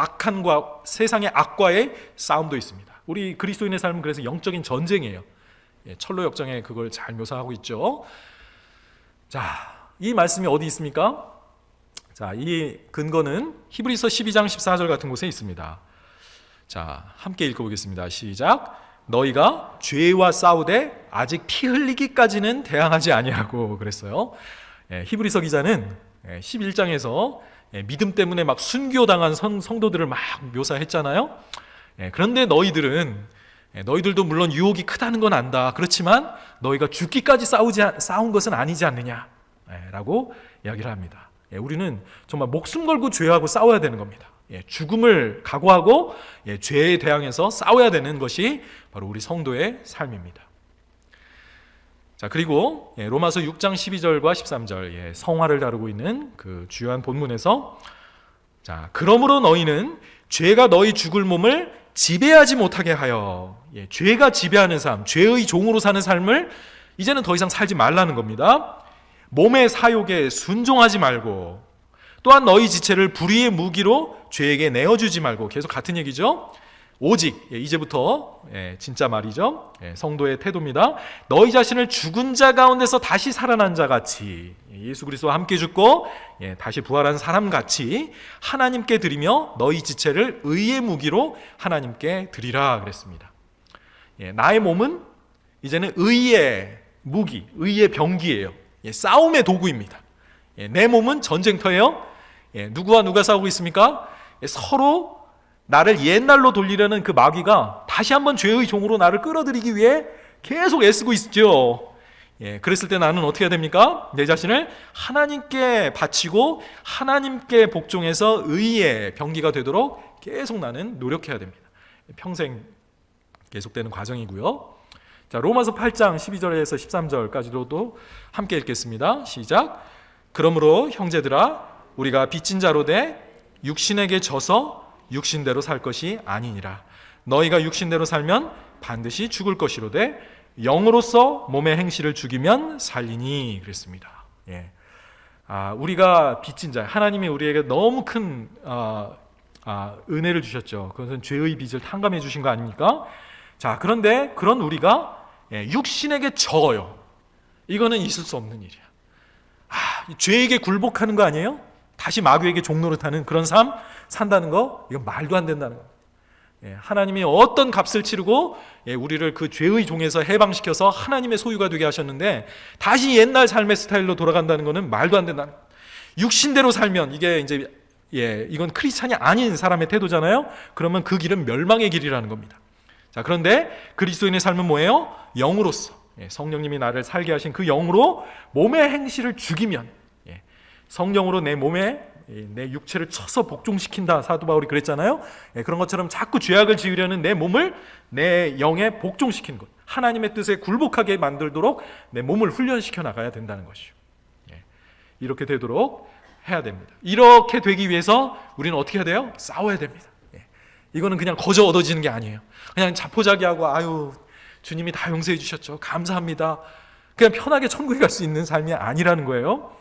세상의 악과의 싸움도 있습니다. 우리 그리스도인의 삶은 그래서 영적인 전쟁이에요. 철로 역정에 그걸 잘 묘사하고 있죠. 자, 이 말씀이 어디 있습니까? 자, 이 근거는 히브리서 12장 14절 같은 곳에 있습니다. 자, 함께 읽어보겠습니다. 시작. 너희가 죄와 싸우되 아직 피 흘리기까지는 대항하지 아니하고 그랬어요. 히브리서 기자는 11장에서 믿음 때문에 막 순교당한 성도들을 막 묘사했잖아요. 그런데 너희들도 물론 유혹이 크다는 건 안다. 그렇지만 너희가 죽기까지 싸운 것은 아니지 않느냐 라고 이야기를 합니다. 우리는 정말 목숨 걸고 죄하고 싸워야 되는 겁니다. 죽음을 각오하고 죄에 대항해서 싸워야 되는 것이 바로 우리 성도의 삶입니다. 자, 그리고 로마서 6장 12절과 13절 성화를 다루고 있는 그 주요한 본문에서, 자, 그러므로 너희는 죄가 너희 죽을 몸을 지배하지 못하게 하여, 죄가 지배하는 삶, 죄의 종으로 사는 삶을 이제는 더 이상 살지 말라는 겁니다. 몸의 사욕에 순종하지 말고, 또한 너희 지체를 불의의 무기로 죄에게 내어주지 말고, 계속 같은 얘기죠. 오직, 이제부터 진짜 말이죠. 성도의 태도입니다. 너희 자신을 죽은 자 가운데서 다시 살아난 자 같이, 예수 그리스도와 함께 죽고 다시 부활한 사람 같이 하나님께 드리며 너희 지체를 의의 무기로 하나님께 드리라 그랬습니다. 나의 몸은 이제는 의의 무기, 의의 병기예요. 싸움의 도구입니다. 내 몸은 전쟁터예요. 누구와 누가 싸우고 있습니까? 서로 나를 옛날로 돌리려는 그 마귀가 다시 한번 죄의 종으로 나를 끌어들이기 위해 계속 애쓰고 있죠. 그랬을 때 나는 어떻게 해야 됩니까? 내 자신을 하나님께 바치고 하나님께 복종해서 의의 병기가 되도록 계속 나는 노력해야 됩니다. 평생 계속되는 과정이고요. 자, 로마서 8장 12절에서 13절까지로도 함께 읽겠습니다. 시작. 그러므로 형제들아, 우리가 빚진 자로 돼 육신에게 져서 육신대로 살 것이 아니니라. 너희가 육신대로 살면 반드시 죽을 것이로되 영으로서 몸의 행실을 죽이면 살리니. 그랬습니다. 우리가 빚진 자, 하나님이 우리에게 너무 큰 은혜를 주셨죠. 그것은 죄의 빚을 탕감해 주신 거 아닙니까? 자, 그런데 그런 우리가 육신에게 져요. 이거는 있을 수 없는 일이야. 죄에게 굴복하는 거 아니에요? 다시 마귀에게 종노릇하는 그런 삶 산다는 거, 이건 말도 안 된다는 거. 하나님이 어떤 값을 치르고 우리를 그 죄의 종에서 해방시켜서 하나님의 소유가 되게 하셨는데 다시 옛날 삶의 스타일로 돌아간다는 것은 말도 안 된다는 거예요. 육신대로 살면 이게 이제 이건 크리스찬이 아닌 사람의 태도잖아요. 그러면 그 길은 멸망의 길이라는 겁니다. 자, 그런데 그리스도인의 삶은 뭐예요? 영으로서, 성령님이 나를 살게 하신 그 영으로 몸의 행실을 죽이면, 성령으로 내 몸에 내 육체를 쳐서 복종시킨다. 사도 바울이 그랬잖아요. 그런 것처럼 자꾸 죄악을 지으려는 내 몸을 내 영에 복종시키는 것, 하나님의 뜻에 굴복하게 만들도록 내 몸을 훈련시켜 나가야 된다는 것이죠. 이렇게 되도록 해야 됩니다. 이렇게 되기 위해서 우리는 어떻게 해야 돼요? 싸워야 됩니다. 이거는 그냥 거저 얻어지는 게 아니에요. 그냥 자포자기하고 아유 주님이 다 용서해 주셨죠, 감사합니다, 그냥 편하게 천국에 갈 수 있는 삶이 아니라는 거예요.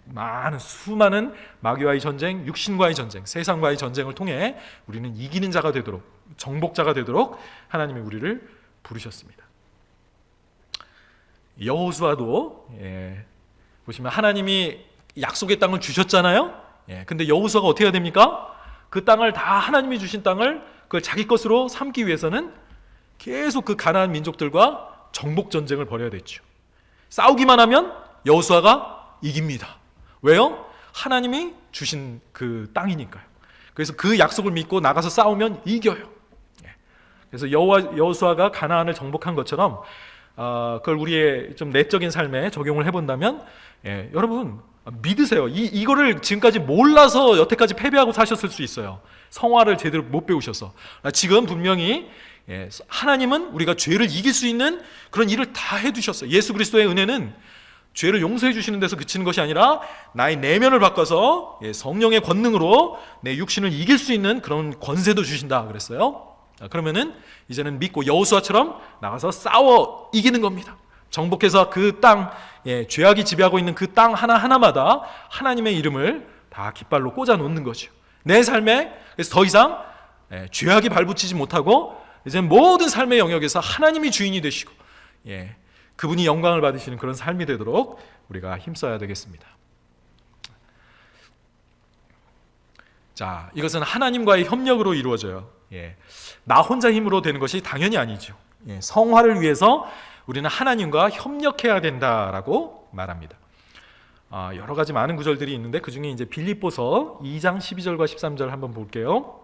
많은 수많은 마귀와의 전쟁, 육신과의 전쟁, 세상과의 전쟁을 통해 우리는 이기는 자가 되도록, 정복자가 되도록 하나님이 우리를 부르셨습니다. 여호수아도 보시면 하나님이 약속의 땅을 주셨잖아요. 근데 여호수아가 어떻게 해야 됩니까? 그 땅을 다 하나님이 주신 땅을 그걸 자기 것으로 삼기 위해서는 계속 그 가나안 민족들과 정복 전쟁을 벌여야 됐죠. 싸우기만 하면 여호수아가 이깁니다. 왜요? 하나님이 주신 그 땅이니까요. 그래서 그 약속을 믿고 나가서 싸우면 이겨요. 그래서 여호수아가 가나안을 정복한 것처럼 그걸 우리의 좀 내적인 삶에 적용을 해본다면, 여러분 믿으세요. 이거를 지금까지 몰라서 여태까지 패배하고 사셨을 수 있어요. 성화를 제대로 못 배우셔서. 지금 분명히 하나님은 우리가 죄를 이길 수 있는 그런 일을 다 해두셨어요. 예수 그리스도의 은혜는 죄를 용서해 주시는 데서 그치는 것이 아니라 나의 내면을 바꿔서 성령의 권능으로 내 육신을 이길 수 있는 그런 권세도 주신다 그랬어요. 그러면은 이제는 믿고 여호수아처럼 나가서 싸워 이기는 겁니다. 정복해서 그 땅, 죄악이 지배하고 있는 그 땅 하나하나마다 하나님의 이름을 다 깃발로 꽂아 놓는 거죠. 내 삶에 그래서 더 이상 죄악이 발붙이지 못하고 이제 모든 삶의 영역에서 하나님이 주인이 되시고 그분이 영광을 받으시는 그런 삶이 되도록 우리가 힘써야 되겠습니다. 자, 이것은 하나님과의 협력으로 이루어져요. 나 혼자 힘으로 되는 것이 당연히 아니죠. 성화를 위해서 우리는 하나님과 협력해야 된다라고 말합니다. 여러 가지 많은 구절들이 있는데 그 중에 이제 빌립보서 2장 12절과 13절 한번 볼게요.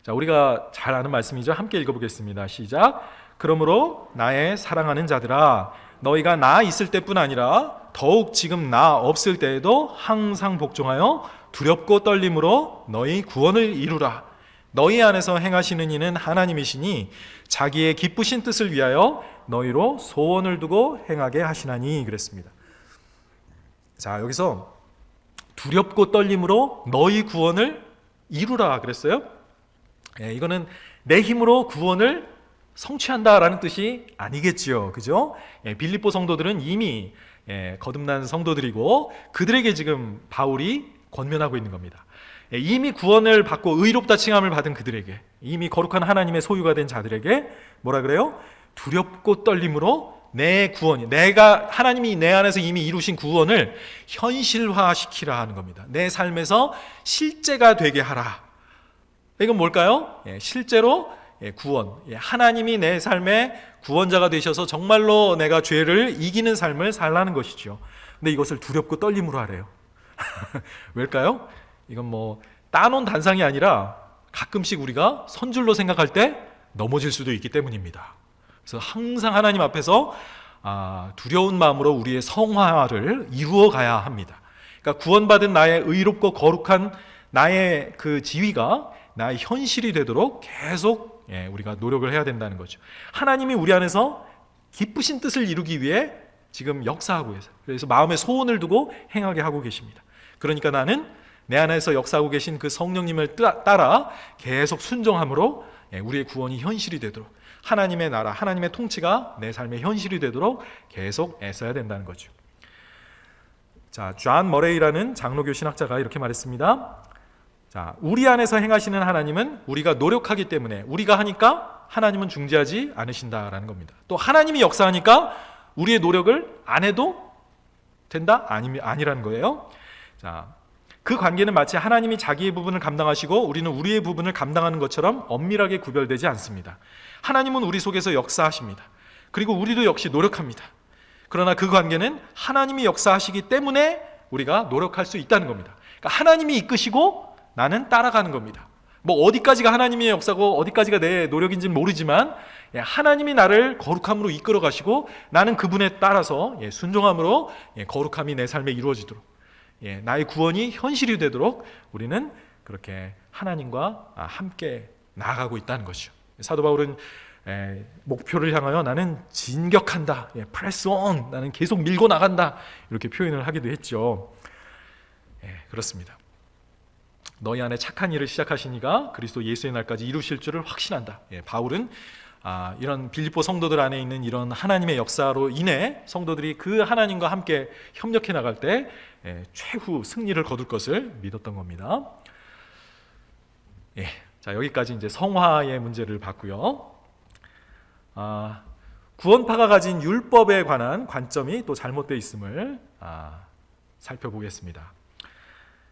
자, 우리가 잘 아는 말씀이죠. 함께 읽어보겠습니다. 시작. 그러므로 나의 사랑하는 자들아, 너희가 나 있을 때뿐 아니라 더욱 지금 나 없을 때에도 항상 복종하여 두렵고 떨림으로 너희 구원을 이루라. 너희 안에서 행하시는 이는 하나님이시니 자기의 기쁘신 뜻을 위하여 너희로 소원을 두고 행하게 하시나니. 그랬습니다. 자, 여기서 두렵고 떨림으로 너희 구원을 이루라 그랬어요. 이거는 내 힘으로 구원을 성취한다라는 뜻이 아니겠지요, 그죠? 빌립보 성도들은 이미 거듭난 성도들이고 그들에게 지금 바울이 권면하고 있는 겁니다. 이미 구원을 받고 의롭다 칭함을 받은 그들에게, 이미 거룩한 하나님의 소유가 된 자들에게 뭐라 그래요? 두렵고 떨림으로 내 구원이, 내가 하나님이 내 안에서 이미 이루신 구원을 현실화시키라 하는 겁니다. 내 삶에서 실제가 되게 하라. 이건 뭘까요? 실제로 구원, 하나님이 내 삶의 구원자가 되셔서 정말로 내가 죄를 이기는 삶을 살라는 것이죠. 근데 이것을 두렵고 떨림으로 하래요. 왜일까요? 이건 뭐 따놓은 단상이 아니라 가끔씩 우리가 선줄로 생각할 때 넘어질 수도 있기 때문입니다. 그래서 항상 하나님 앞에서 두려운 마음으로 우리의 성화를 이루어 가야 합니다. 그러니까 구원받은 나의 의롭고 거룩한 나의 그 지위가 나의 현실이 되도록 계속 우리가 노력을 해야 된다는 거죠. 하나님이 우리 안에서 기쁘신 뜻을 이루기 위해 지금 역사하고 계세요. 그래서 마음에 소원을 두고 행하게 하고 계십니다. 그러니까 나는 내 안에서 역사하고 계신 그 성령님을 따라 계속 순종함으로 우리의 구원이 현실이 되도록, 하나님의 나라, 하나님의 통치가 내 삶의 현실이 되도록 계속 애써야 된다는 거죠. 자, 존 머레이라는 장로교 신학자가 이렇게 말했습니다. 자, 우리 안에서 행하시는 하나님은 우리가 노력하기 때문에, 우리가 하니까 하나님은 중지하지 않으신다라는 겁니다. 또 하나님이 역사하니까 우리의 노력을 안 해도 된다? 아니라는 거예요. 자, 그 관계는 마치 하나님이 자기의 부분을 감당하시고 우리는 우리의 부분을 감당하는 것처럼 엄밀하게 구별되지 않습니다. 하나님은 우리 속에서 역사하십니다. 그리고 우리도 역시 노력합니다. 그러나 그 관계는 하나님이 역사하시기 때문에 우리가 노력할 수 있다는 겁니다. 그러니까 하나님이 이끄시고 나는 따라가는 겁니다. 뭐 어디까지가 하나님의 역사고 어디까지가 내 노력인지는 모르지만 하나님이 나를 거룩함으로 이끌어 가시고 나는 그분에 따라서 순종함으로 거룩함이 내 삶에 이루어지도록, 나의 구원이 현실이 되도록 우리는 그렇게 하나님과 함께 나아가고 있다는 것이죠. 사도 바울은 목표를 향하여 나는 진격한다, press on, 나는 계속 밀고 나간다, 이렇게 표현을 하기도 했죠. 그렇습니다. 너희 안에 착한 일을 시작하시니가 그리스도 예수의 날까지 이루실 줄을 확신한다. 바울은 이런 빌립보 성도들 안에 있는 이런 하나님의 역사로 인해 성도들이 그 하나님과 함께 협력해 나갈 때 최후 승리를 거둘 것을 믿었던 겁니다. 자, 여기까지 이제 성화의 문제를 봤고요. 구원파가 가진 율법에 관한 관점이 또 잘못되어 있음을 살펴보겠습니다.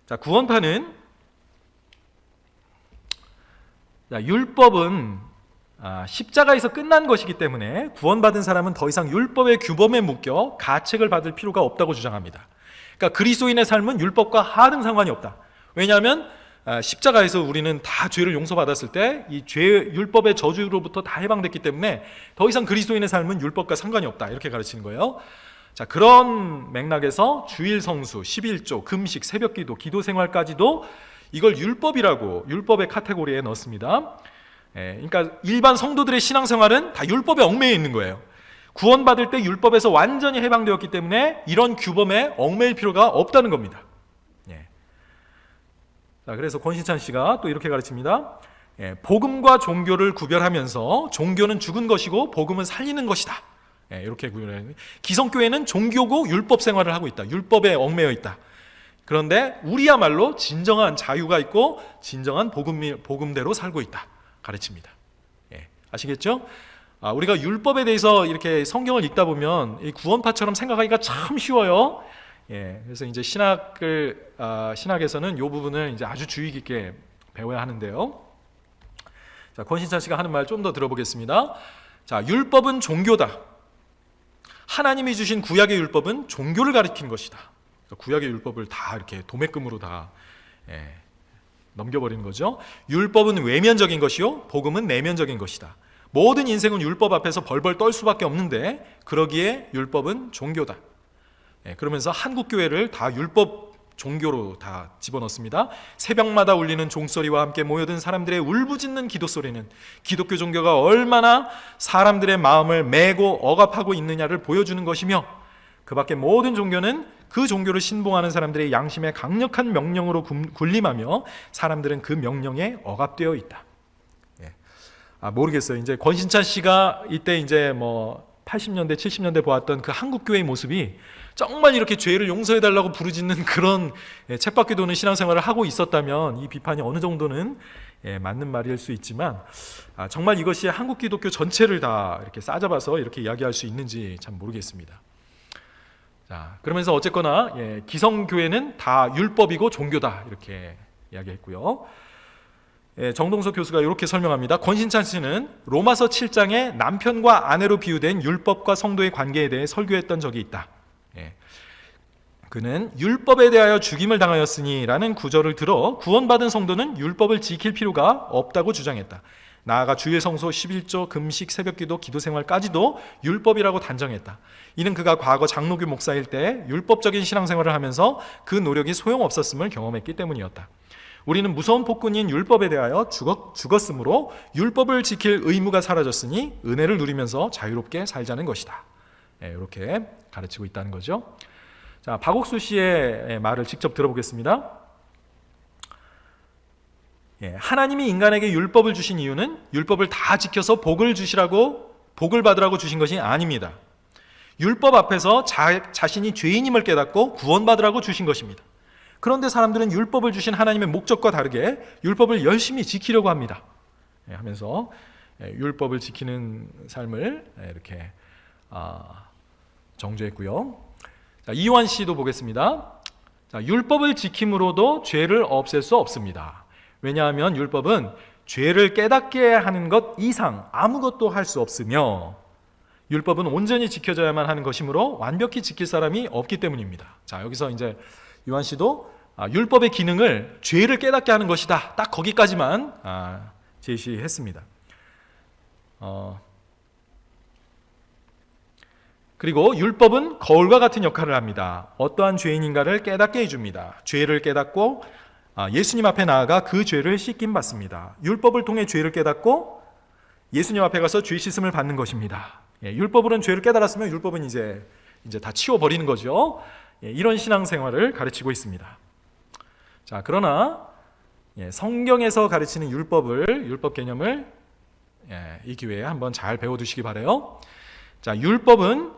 자, 구원파는 율법은 십자가에서 끝난 것이기 때문에 구원받은 사람은 더 이상 율법의 규범에 묶여 가책을 받을 필요가 없다고 주장합니다. 그러니까 그리스도인의 삶은 율법과 하등 상관이 없다. 왜냐하면 십자가에서 우리는 다 죄를 용서받았을 때 이 율법의 저주로부터 다 해방됐기 때문에 더 이상 그리스도인의 삶은 율법과 상관이 없다, 이렇게 가르치는 거예요. 자, 그런 맥락에서 주일 성수, 11조, 금식, 새벽기도, 기도 생활까지도 이걸 율법이라고, 율법의 카테고리에 넣습니다. 그러니까 일반 성도들의 신앙생활은 다 율법에 얽매여 있는 거예요. 구원받을 때 율법에서 완전히 해방되었기 때문에 이런 규범에 얽매일 필요가 없다는 겁니다. 자, 그래서 권신찬 씨가 또 이렇게 가르칩니다. 복음과 종교를 구별하면서 종교는 죽은 것이고 복음은 살리는 것이다, 이렇게 구별해요. 기성교회는 종교고 율법 생활을 하고 있다, 율법에 얽매여 있다. 그런데 우리야말로 진정한 자유가 있고 진정한 복음대로 살고 있다 가르칩니다. 아시겠죠? 우리가 율법에 대해서 이렇게 성경을 읽다 보면 이 구원파처럼 생각하기가 참 쉬워요. 그래서 이제 신학에서는 이 부분을 이제 아주 주의 깊게 배워야 하는데요. 자, 권신찬 씨가 하는 말 좀 더 들어보겠습니다. 자, 율법은 종교다. 하나님이 주신 구약의 율법은 종교를 가리키는 것이다. 구약의 율법을 다 이렇게 도매금으로 다 넘겨버리는 거죠. 율법은 외면적인 것이요 복음은 내면적인 것이다. 모든 인생은 율법 앞에서 벌벌 떨 수밖에 없는데 그러기에 율법은 종교다. 그러면서 한국 교회를 다 율법 종교로 다 집어넣습니다. 새벽마다 울리는 종소리와 함께 모여든 사람들의 울부짖는 기도 소리는 기독교 종교가 얼마나 사람들의 마음을 메고 억압하고 있느냐를 보여주는 것이며, 그 밖에 모든 종교는 그 종교를 신봉하는 사람들의 양심에 강력한 명령으로 군림하며 사람들은 그 명령에 억압되어 있다. 모르겠어요. 이제 권신찬 씨가 이때 이제 뭐 80년대, 70년대 보았던 그 한국 교회의 모습이 정말 이렇게 죄를 용서해달라고 부르짖는 그런 쳇바퀴 도는 신앙생활을 하고 있었다면 이 비판이 어느 정도는 맞는 말일 수 있지만, 정말 이것이 한국 기독교 전체를 다 이렇게 싸잡아서 이렇게 이야기할 수 있는지 참 모르겠습니다. 자, 그러면서 어쨌거나 기성교회는 다 율법이고 종교다, 이렇게 이야기했고요. 정동석 교수가 이렇게 설명합니다. 권신찬 씨는 로마서 7장에 남편과 아내로 비유된 율법과 성도의 관계에 대해 설교했던 적이 있다. 그는 율법에 대하여 죽임을 당하였으니 라는 구절을 들어 구원받은 성도는 율법을 지킬 필요가 없다고 주장했다. 나아가 주의 성소 11조, 금식, 새벽기도, 기도생활까지도 율법이라고 단정했다. 이는 그가 과거 장로교 목사일 때 율법적인 신앙생활을 하면서 그 노력이 소용없었음을 경험했기 때문이었다. 우리는 무서운 폭군인 율법에 대하여 죽었으므로 율법을 지킬 의무가 사라졌으니 은혜를 누리면서 자유롭게 살자는 것이다. 이렇게 가르치고 있다는 거죠. 자, 박옥수 씨의 말을 직접 들어보겠습니다. 하나님이 인간에게 율법을 주신 이유는 율법을 다 지켜서 복을 받으라고 주신 것이 아닙니다. 율법 앞에서 자신이 죄인임을 깨닫고 구원받으라고 주신 것입니다. 그런데 사람들은 율법을 주신 하나님의 목적과 다르게 율법을 열심히 지키려고 합니다. 하면서 율법을 지키는 삶을 이렇게 정죄했고요. 자, 이완 씨도 보겠습니다. 자, 율법을 지킴으로도 죄를 없앨 수 없습니다. 왜냐하면 율법은 죄를 깨닫게 하는 것 이상 아무것도 할 수 없으며 율법은 온전히 지켜져야만 하는 것이므로 완벽히 지킬 사람이 없기 때문입니다. 자, 여기서 이제 요한 씨도 율법의 기능을 죄를 깨닫게 하는 것이다. 딱 거기까지만 제시했습니다. 그리고 율법은 거울과 같은 역할을 합니다. 어떠한 죄인인가를 깨닫게 해줍니다. 죄를 깨닫고 예수님 앞에 나아가 그 죄를 씻김 받습니다. 율법을 통해 죄를 깨닫고 예수님 앞에 가서 죄 씻음을 받는 것입니다. 율법으로는 죄를 깨달았으면 율법은 이제 다 치워버리는 거죠. 이런 신앙생활을 가르치고 있습니다. 자, 그러나 성경에서 가르치는 율법 개념을 이 기회에 한번 잘 배워두시기 바라요. 자, 율법은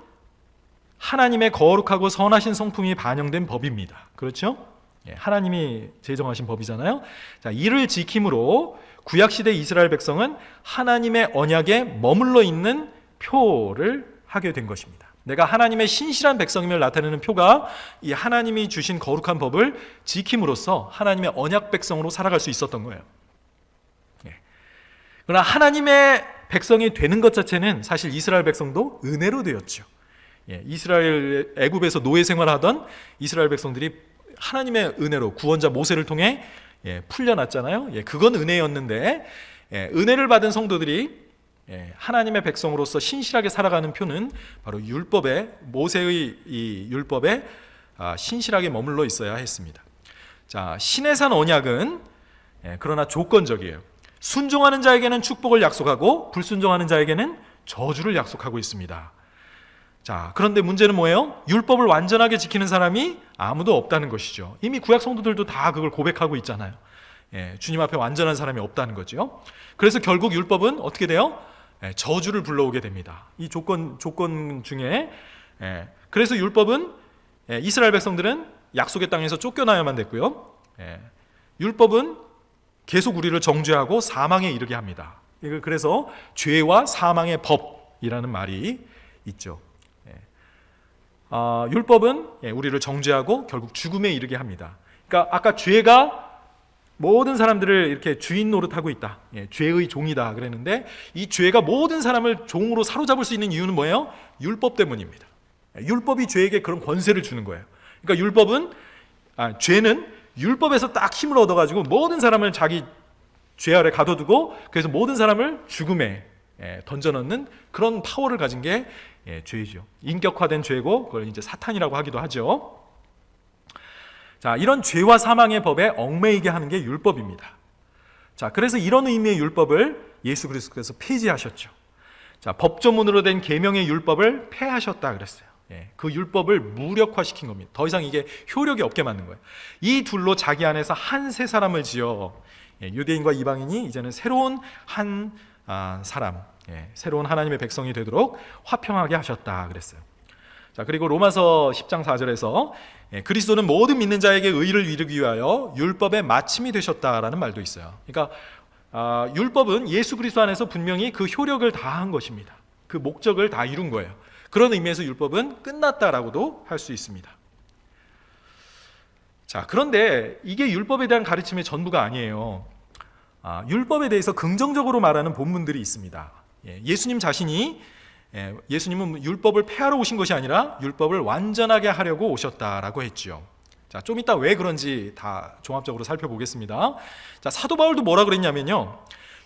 하나님의 거룩하고 선하신 성품이 반영된 법입니다. 그렇죠? 하나님이 제정하신 법이잖아요. 자, 이를 지킴으로 구약시대 이스라엘 백성은 하나님의 언약에 머물러 있는 표를 하게 된 것입니다. 내가 하나님의 신실한 백성임을 나타내는 표가 이 하나님이 주신 거룩한 법을 지킴으로써 하나님의 언약 백성으로 살아갈 수 있었던 거예요. 그러나 하나님의 백성이 되는 것 자체는 사실 이스라엘 백성도 은혜로 되었죠. 이스라엘 애굽에서 노예 생활하던 이스라엘 백성들이 하나님의 은혜로 구원자 모세를 통해 풀려났잖아요. 그건 은혜였는데 은혜를 받은 성도들이 하나님의 백성으로서 신실하게 살아가는 표는 바로 모세의 이 율법에 신실하게 머물러 있어야 했습니다. 자, 신의 산 언약은 그러나 조건적이에요. 순종하는 자에게는 축복을 약속하고 불순종하는 자에게는 저주를 약속하고 있습니다. 자, 그런데 문제는 뭐예요? 율법을 완전하게 지키는 사람이 아무도 없다는 것이죠. 이미 구약 성도들도 다 그걸 고백하고 있잖아요. 주님 앞에 완전한 사람이 없다는 거죠. 그래서 결국 율법은 어떻게 돼요? 저주를 불러오게 됩니다. 이 조건 중에 그래서 율법은 이스라엘 백성들은 약속의 땅에서 쫓겨나야만 됐고요. 율법은 계속 우리를 정죄하고 사망에 이르게 합니다. 그래서 죄와 사망의 법이라는 말이 있죠. 율법은 우리를 정죄하고 결국 죽음에 이르게 합니다. 그러니까 아까 죄가 모든 사람들을 이렇게 주인 노릇하고 있다. 죄의 종이다 그랬는데 이 죄가 모든 사람을 종으로 사로잡을 수 있는 이유는 뭐예요? 율법 때문입니다. 율법이 죄에게 그런 권세를 주는 거예요. 그러니까 죄는 율법에서 딱 힘을 얻어가지고 모든 사람을 자기 죄 아래 가둬두고 그래서 모든 사람을 죽음에 던져넣는 그런 파워를 가진 게 죄죠. 인격화된 죄고 그걸 이제 사탄이라고 하기도 하죠. 자, 이런 죄와 사망의 법에 얽매이게 하는 게 율법입니다. 자, 그래서 이런 의미의 율법을 예수 그리스도께서 폐지하셨죠. 자, 법조문으로 된 계명의 율법을 폐하셨다 그랬어요. 그 율법을 무력화시킨 겁니다. 더 이상 이게 효력이 없게 만든 거예요. 이 둘로 자기 안에서 한 새 사람을 지어 유대인과 이방인이 이제는 새로운 한 사람, 새로운 하나님의 백성이 되도록 화평하게 하셨다 그랬어요. 자, 그리고 로마서 10장 4절에서 그리스도는 모든 믿는 자에게 의를 이루기 위하여 율법의 마침이 되셨다라는 말도 있어요. 그러니까 율법은 예수 그리스도 안에서 분명히 그 효력을 다한 것입니다. 그 목적을 다 이룬 거예요. 그런 의미에서 율법은 끝났다라고도 할 수 있습니다. 자, 그런데 이게 율법에 대한 가르침의 전부가 아니에요. 율법에 대해서 긍정적으로 말하는 본문들이 있습니다. 예수님은 율법을 폐하러 오신 것이 아니라 율법을 완전하게 하려고 오셨다라고 했죠. 자, 좀 이따 왜 그런지 다 종합적으로 살펴보겠습니다. 자, 사도 바울도 뭐라 그랬냐면요.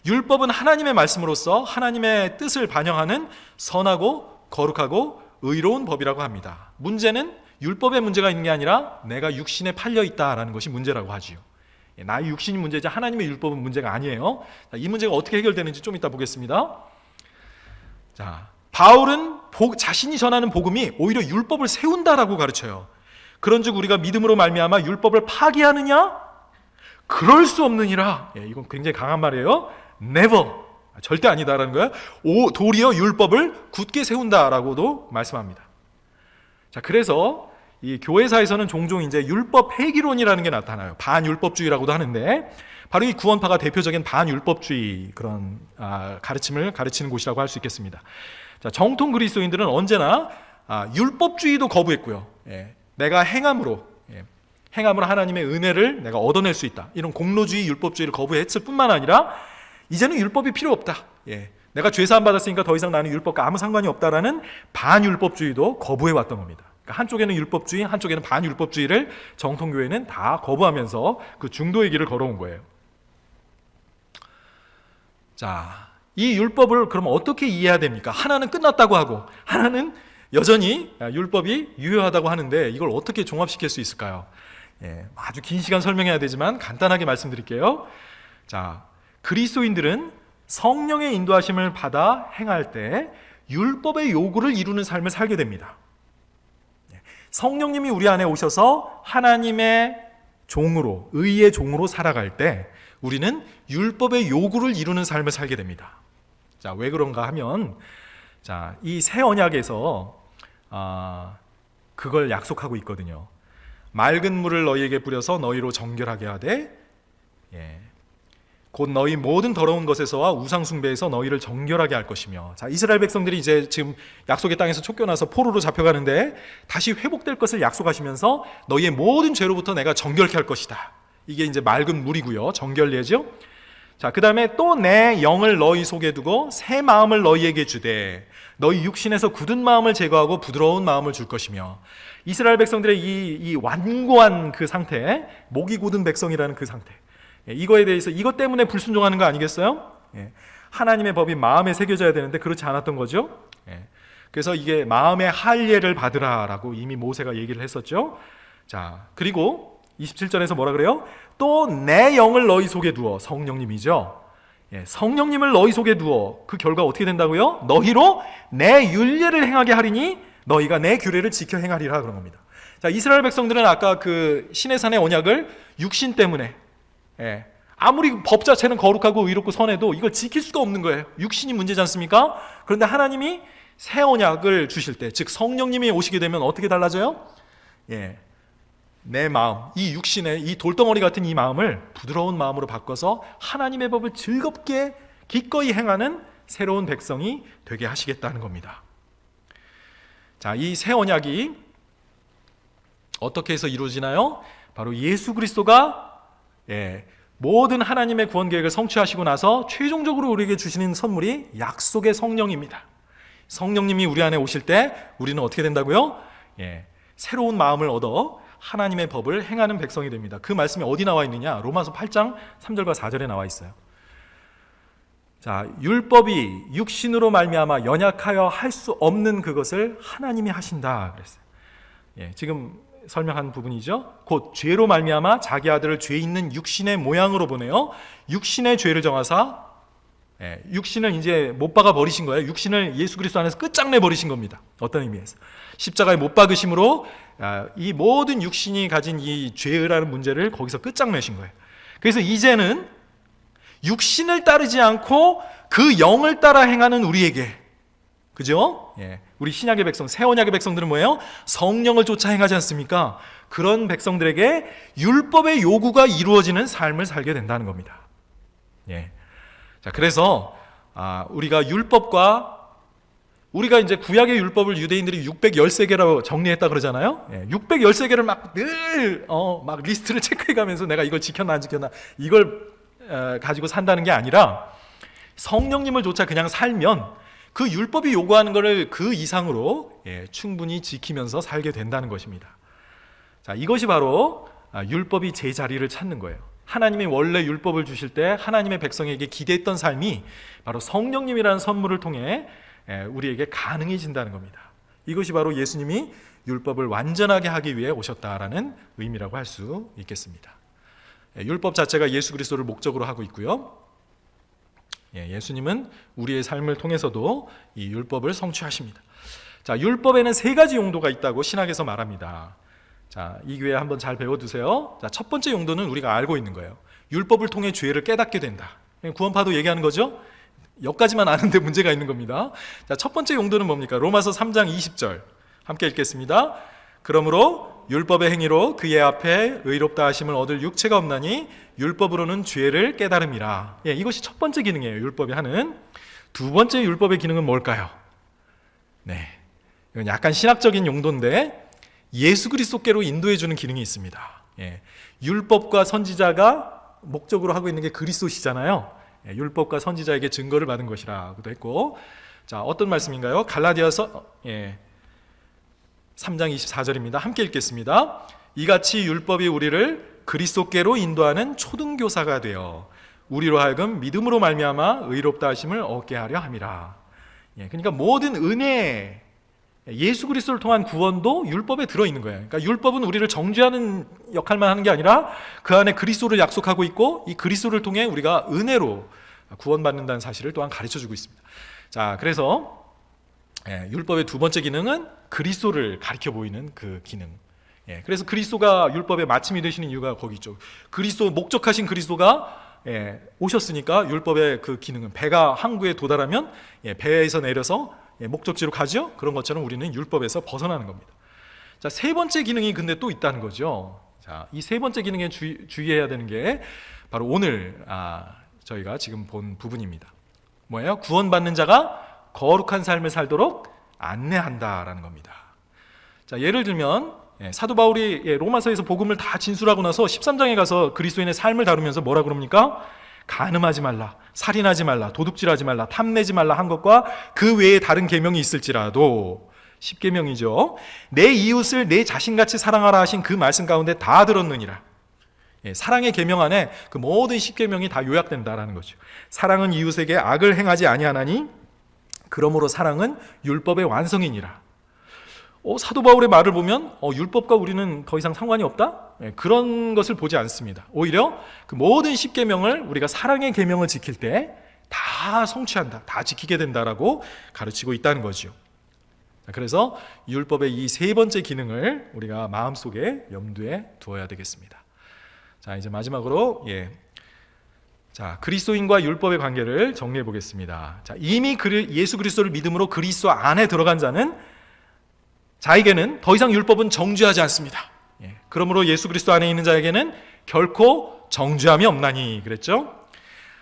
율법은 하나님의 말씀으로서 하나님의 뜻을 반영하는 선하고 거룩하고 의로운 법이라고 합니다. 문제는 율법에 문제가 있는 게 아니라 내가 육신에 팔려 있다라는 것이 문제라고 하지요. 나의 육신이 문제지 하나님의 율법은 문제가 아니에요. 이 문제가 어떻게 해결되는지 좀 이따 보겠습니다. 자, 바울은 자신이 전하는 복음이 오히려 율법을 세운다라고 가르쳐요. 그런즉 우리가 믿음으로 말미암아 율법을 파기하느냐? 그럴 수 없느니라. 이건 굉장히 강한 말이에요. Never, 절대 아니다라는 거예요. 도리어 율법을 굳게 세운다라고도 말씀합니다. 자, 그래서 이 교회사에서는 종종 이제 율법 폐기론이라는 게 나타나요. 반율법주의라고도 하는데 바로 이 구원파가 대표적인 반율법주의 그런 가르침을 가르치는 곳이라고 할 수 있겠습니다. 자, 정통 그리스도인들은 언제나 율법주의도 거부했고요. 내가 행함으로 하나님의 은혜를 내가 얻어낼 수 있다. 이런 공로주의, 율법주의를 거부했을 뿐만 아니라 이제는 율법이 필요 없다. 내가 죄사함 받았으니까 더 이상 나는 율법과 아무 상관이 없다라는 반율법주의도 거부해왔던 겁니다. 그러니까 한쪽에는 율법주의, 한쪽에는 반율법주의를 정통교회는 다 거부하면서 그 중도의 길을 걸어온 거예요. 자, 이 율법을 그럼 어떻게 이해해야 됩니까? 하나는 끝났다고 하고 하나는 여전히 율법이 유효하다고 하는데 이걸 어떻게 종합시킬 수 있을까요? 아주 긴 시간 설명해야 되지만 간단하게 말씀드릴게요. 자, 그리스도인들은 성령의 인도하심을 받아 행할 때 율법의 요구를 이루는 삶을 살게 됩니다. 성령님이 우리 안에 오셔서 하나님의 종으로, 의의 종으로 살아갈 때 우리는 율법의 요구를 이루는 삶을 살게 됩니다. 자, 왜 그런가 하면 자, 이 새 언약에서 그걸 약속하고 있거든요. 맑은 물을 너희에게 뿌려서 너희로 정결하게 하되 곧 너희 모든 더러운 것에서와 우상 숭배에서 너희를 정결하게 할 것이며. 자, 이스라엘 백성들이 이제 지금 약속의 땅에서 쫓겨나서 포로로 잡혀가는데 다시 회복될 것을 약속하시면서 너희의 모든 죄로부터 내가 정결케 할 것이다. 이게 이제 맑은 물이고요. 정결례죠. 자, 그 다음에 또 내 영을 너희 속에 두고 새 마음을 너희에게 주되 너희 육신에서 굳은 마음을 제거하고 부드러운 마음을 줄 것이며. 이스라엘 백성들의 이 완고한 그 상태, 목이 굳은 백성이라는 그 상태, 이거에 대해서 이것 때문에 불순종하는 거 아니겠어요? 하나님의 법이 마음에 새겨져야 되는데 그렇지 않았던 거죠. 그래서 이게 마음의 할례를 받으라라고 이미 모세가 얘기를 했었죠. 자, 그리고 27절에서 뭐라 그래요? 또 내 영을 너희 속에 두어. 성령님이죠. 성령님을 너희 속에 두어. 그 결과 어떻게 된다고요? 너희로 내 율례를 행하게 하리니 너희가 내 규례를 지켜 행하리라 그런 겁니다. 자, 이스라엘 백성들은 아까 그 시내산의 언약을 육신 때문에 아무리 법 자체는 거룩하고 의롭고 선해도 이걸 지킬 수가 없는 거예요. 육신이 문제지 않습니까? 그런데 하나님이 새 언약을 주실 때, 즉 성령님이 오시게 되면 어떻게 달라져요? 내 마음, 이 육신의 이 돌덩어리 같은 이 마음을 부드러운 마음으로 바꿔서 하나님의 법을 즐겁게 기꺼이 행하는 새로운 백성이 되게 하시겠다는 겁니다. 자, 이 새 언약이 어떻게 해서 이루어지나요? 바로 예수 그리스도가 모든 하나님의 구원 계획을 성취하시고 나서 최종적으로 우리에게 주시는 선물이 약속의 성령입니다. 성령님이 우리 안에 오실 때 우리는 어떻게 된다고요? 새로운 마음을 얻어 하나님의 법을 행하는 백성이 됩니다. 그 말씀이 어디 나와 있느냐? 로마서 8장 3절과 4절에 나와 있어요. 자, 율법이 육신으로 말미암아 연약하여 할 수 없는 그것을 하나님이 하신다 그랬어요. 지금 설명한 부분이죠. 곧 죄로 말미암아 자기 아들을 죄 있는 육신의 모양으로 보내요. 육신의 죄를 정하사 육신을 이제 못 박아 버리신 거예요. 육신을 예수 그리스도 안에서 끝장내 버리신 겁니다. 어떤 의미에서 십자가에 못 박으심으로 이 모든 육신이 가진 이 죄라는 문제를 거기서 끝장내신 거예요. 그래서 이제는 육신을 따르지 않고 그 영을 따라 행하는 우리에게, 그죠? 우리 신약의 백성, 새 언약의 백성들은 뭐예요? 성령을 쫓아 행하지 않습니까? 그런 백성들에게 율법의 요구가 이루어지는 삶을 살게 된다는 겁니다. 자, 그래서 우리가 율법과 우리가 이제 구약의 율법을 유대인들이 613개라고 정리했다 그러잖아요. 613개를 막 늘 막 리스트를 체크해가면서 내가 이걸 지켰나 안 지켰나 이걸 가지고 산다는 게 아니라 성령님을 쫓아 그냥 살면 그 율법이 요구하는 것을 그 이상으로 충분히 지키면서 살게 된다는 것입니다. 자, 이것이 바로 율법이 제자리를 찾는 거예요. 하나님이 원래 율법을 주실 때 하나님의 백성에게 기대했던 삶이 바로 성령님이라는 선물을 통해 우리에게 가능해진다는 겁니다. 이것이 바로 예수님이 율법을 완전하게 하기 위해 오셨다라는 의미라고 할 수 있겠습니다. 율법 자체가 예수 그리스도를 목적으로 하고 있고요. 예수님은 우리의 삶을 통해서도 이 율법을 성취하십니다. 자, 율법에는 세 가지 용도가 있다고 신학에서 말합니다. 자, 이 기회에 한번 잘 배워두세요. 자, 첫 번째 용도는 우리가 알고 있는 거예요. 율법을 통해 죄를 깨닫게 된다. 구원파도 얘기하는 거죠. 여기까지만 아는데 문제가 있는 겁니다. 자, 첫 번째 용도는 뭡니까? 로마서 3장 20절 함께 읽겠습니다. 그러므로 율법의 행위로 그의 앞에 의롭다 하심을 얻을 육체가 없나니 율법으로는 죄를 깨달음이라. 이것이 첫 번째 기능이에요. 율법이 하는. 두 번째 율법의 기능은 뭘까요? 네, 이건 약간 신학적인 용도인데 예수 그리스도께로 인도해 주는 기능이 있습니다. 율법과 선지자가 목적으로 하고 있는 게 그리스도시잖아요. 율법과 선지자에게 증거를 받은 것이라고도 했고, 자, 어떤 말씀인가요? 갈라디아서 3장 24절입니다. 함께 읽겠습니다. 이같이 율법이 우리를 그리스도께로 인도하는 초등교사가 되어 우리로 하여금 믿음으로 말미암아 의롭다 하심을 얻게 하려 함이라. 그러니까 모든 은혜, 예수 그리스도를 통한 구원도 율법에 들어있는 거예요. 그러니까 율법은 우리를 정죄하는 역할만 하는 게 아니라 그 안에 그리스도를 약속하고 있고 이 그리스도를 통해 우리가 은혜로 구원받는다는 사실을 또한 가르쳐주고 있습니다. 자, 그래서 율법의 두 번째 기능은 그리스도를 가르쳐 보이는 그 기능. 그래서 그리스도가 율법의 마침이 되시는 이유가 거기 있죠. 그리스도, 목적하신 그리스도가 오셨으니까 율법의 그 기능은 배가 항구에 도달하면 배에서 내려서 목적지로 가죠. 그런 것처럼 우리는 율법에서 벗어나는 겁니다. 자, 세 번째 기능이 근데 또 있다는 거죠. 자, 이 세 번째 기능에 주의해야 되는 게 바로 오늘 저희가 지금 본 부분입니다. 뭐예요? 구원받는 자가 거룩한 삶을 살도록 안내한다라는 겁니다. 자, 예를 들면 사도 바울이 로마서에서 복음을 다 진술하고 나서 13장에 가서 그리스도인의 삶을 다루면서 뭐라 그럽니까? 간음하지 말라, 살인하지 말라, 도둑질하지 말라, 탐내지 말라 한 것과 그 외에 다른 계명이 있을지라도 10계명이죠. 내 이웃을 내 자신같이 사랑하라 하신 그 말씀 가운데 다 들었느니라. 사랑의 계명 안에 그 모든 10계명이 다 요약된다라는 거죠. 사랑은 이웃에게 악을 행하지 아니하나니 그러므로 사랑은 율법의 완성이니라. 사도 바울의 말을 보면 율법과 우리는 더 이상 상관이 없다? 그런 것을 보지 않습니다. 오히려 그 모든 10계명을 우리가 사랑의 계명을 지킬 때 다 성취한다, 다 지키게 된다라고 가르치고 있다는 거죠. 그래서 율법의 이 세 번째 기능을 우리가 마음속에 염두에 두어야 되겠습니다. 자, 이제 마지막으로 자, 그리스도인과 율법의 관계를 정리해 보겠습니다. 자, 이미 예수 그리스도를 믿음으로 그리스도 안에 들어간 자는 자에게는 더 이상 율법은 정죄하지 않습니다. 그러므로 예수 그리스도 안에 있는 자에게는 결코 정죄함이 없나니 그랬죠.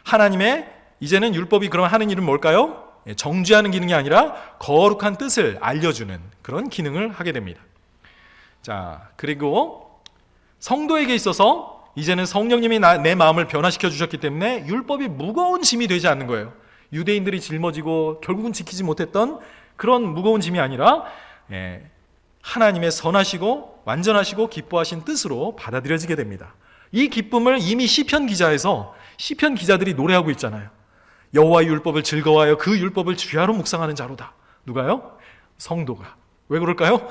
하나님의 이제는 율법이 그럼 하는 일은 뭘까요? 정죄하는 기능이 아니라 거룩한 뜻을 알려주는 그런 기능을 하게 됩니다. 자, 그리고 성도에게 있어서 이제는 성령님이 내 마음을 변화시켜 주셨기 때문에 율법이 무거운 짐이 되지 않는 거예요. 유대인들이 짊어지고 결국은 지키지 못했던 그런 무거운 짐이 아니라 하나님의 선하시고 완전하시고 기뻐하신 뜻으로 받아들여지게 됩니다. 이 기쁨을 이미 시편 기자에서 시편 기자들이 노래하고 있잖아요. 여호와의 율법을 즐거워하여 그 율법을 주야로 묵상하는 자로다. 누가요? 성도가. 왜 그럴까요?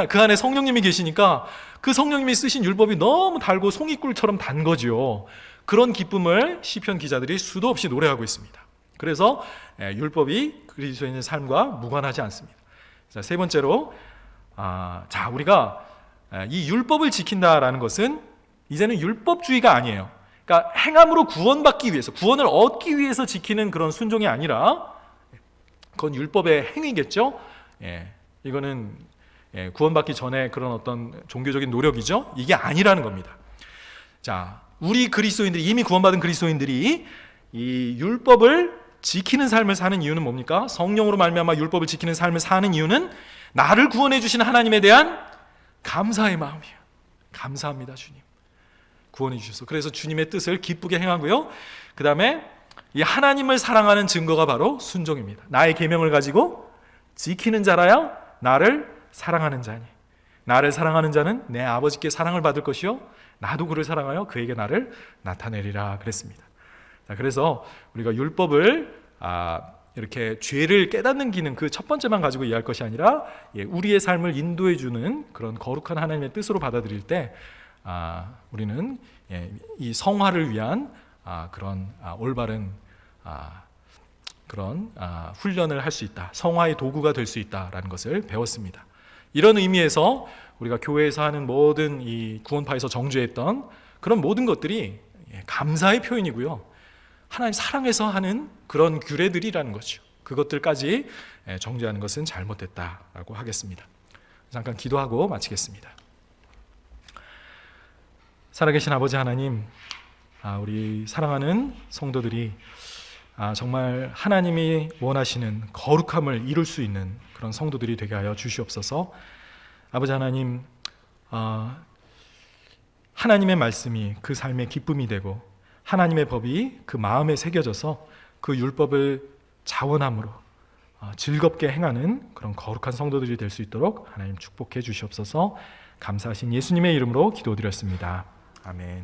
그 안에 성령님이 계시니까 그 성령님이 쓰신 율법이 너무 달고 송이꿀처럼 단 거죠. 그런 기쁨을 시편 기자들이 수도 없이 노래하고 있습니다. 그래서 율법이 그리스도인의 삶과 무관하지 않습니다. 자, 세 번째로 자, 우리가 이 율법을 지킨다라는 것은 이제는 율법주의가 아니에요. 그러니까 행함으로 구원받기 위해서, 구원을 얻기 위해서 지키는 그런 순종이 아니라 그건 율법의 행위겠죠. 이거는 구원받기 전에 그런 어떤 종교적인 노력이죠. 이게 아니라는 겁니다. 자, 우리 그리스도인들이, 이미 구원받은 그리스도인들이 이 율법을 지키는 삶을 사는 이유는 뭡니까? 성령으로 말미암아 율법을 지키는 삶을 사는 이유는 나를 구원해 주신 하나님에 대한 감사의 마음이에요. 감사합니다, 주님. 구원해 주셔서. 그래서 주님의 뜻을 기쁘게 행하고요. 그 다음에 이 하나님을 사랑하는 증거가 바로 순종입니다. 나의 계명을 가지고 지키는 자라야 나를 사랑하는 자니. 나를 사랑하는 자는 내 아버지께 사랑을 받을 것이요 나도 그를 사랑하여 그에게 나를 나타내리라 그랬습니다. 자, 그래서 우리가 율법을 이렇게 죄를 깨닫는 기능 그 첫 번째만 가지고 이해할 것이 아니라 우리의 삶을 인도해 주는 그런 거룩한 하나님의 뜻으로 받아들일 때 우리는 이 성화를 위한 그런 올바른 그런 훈련을 할 수 있다. 성화의 도구가 될 수 있다라는 것을 배웠습니다. 이런 의미에서 우리가 교회에서 하는 모든 이 구원파에서 정죄했던 그런 모든 것들이 감사의 표현이고요. 하나님 사랑해서 하는 그런 규례들이라는 거죠. 그것들까지 정죄하는 것은 잘못됐다라고 하겠습니다. 잠깐 기도하고 마치겠습니다. 살아계신 아버지 하나님, 우리 사랑하는 성도들이 정말 하나님이 원하시는 거룩함을 이룰 수 있는 그런 성도들이 되게 하여 주시옵소서. 아버지 하나님, 하나님의 말씀이 그 삶의 기쁨이 되고 하나님의 법이 그 마음에 새겨져서 그 율법을 자원함으로 즐겁게 행하는 그런 거룩한 성도들이 될 수 있도록 하나님 축복해 주시옵소서. 감사하신 예수님의 이름으로 기도드렸습니다. 아멘.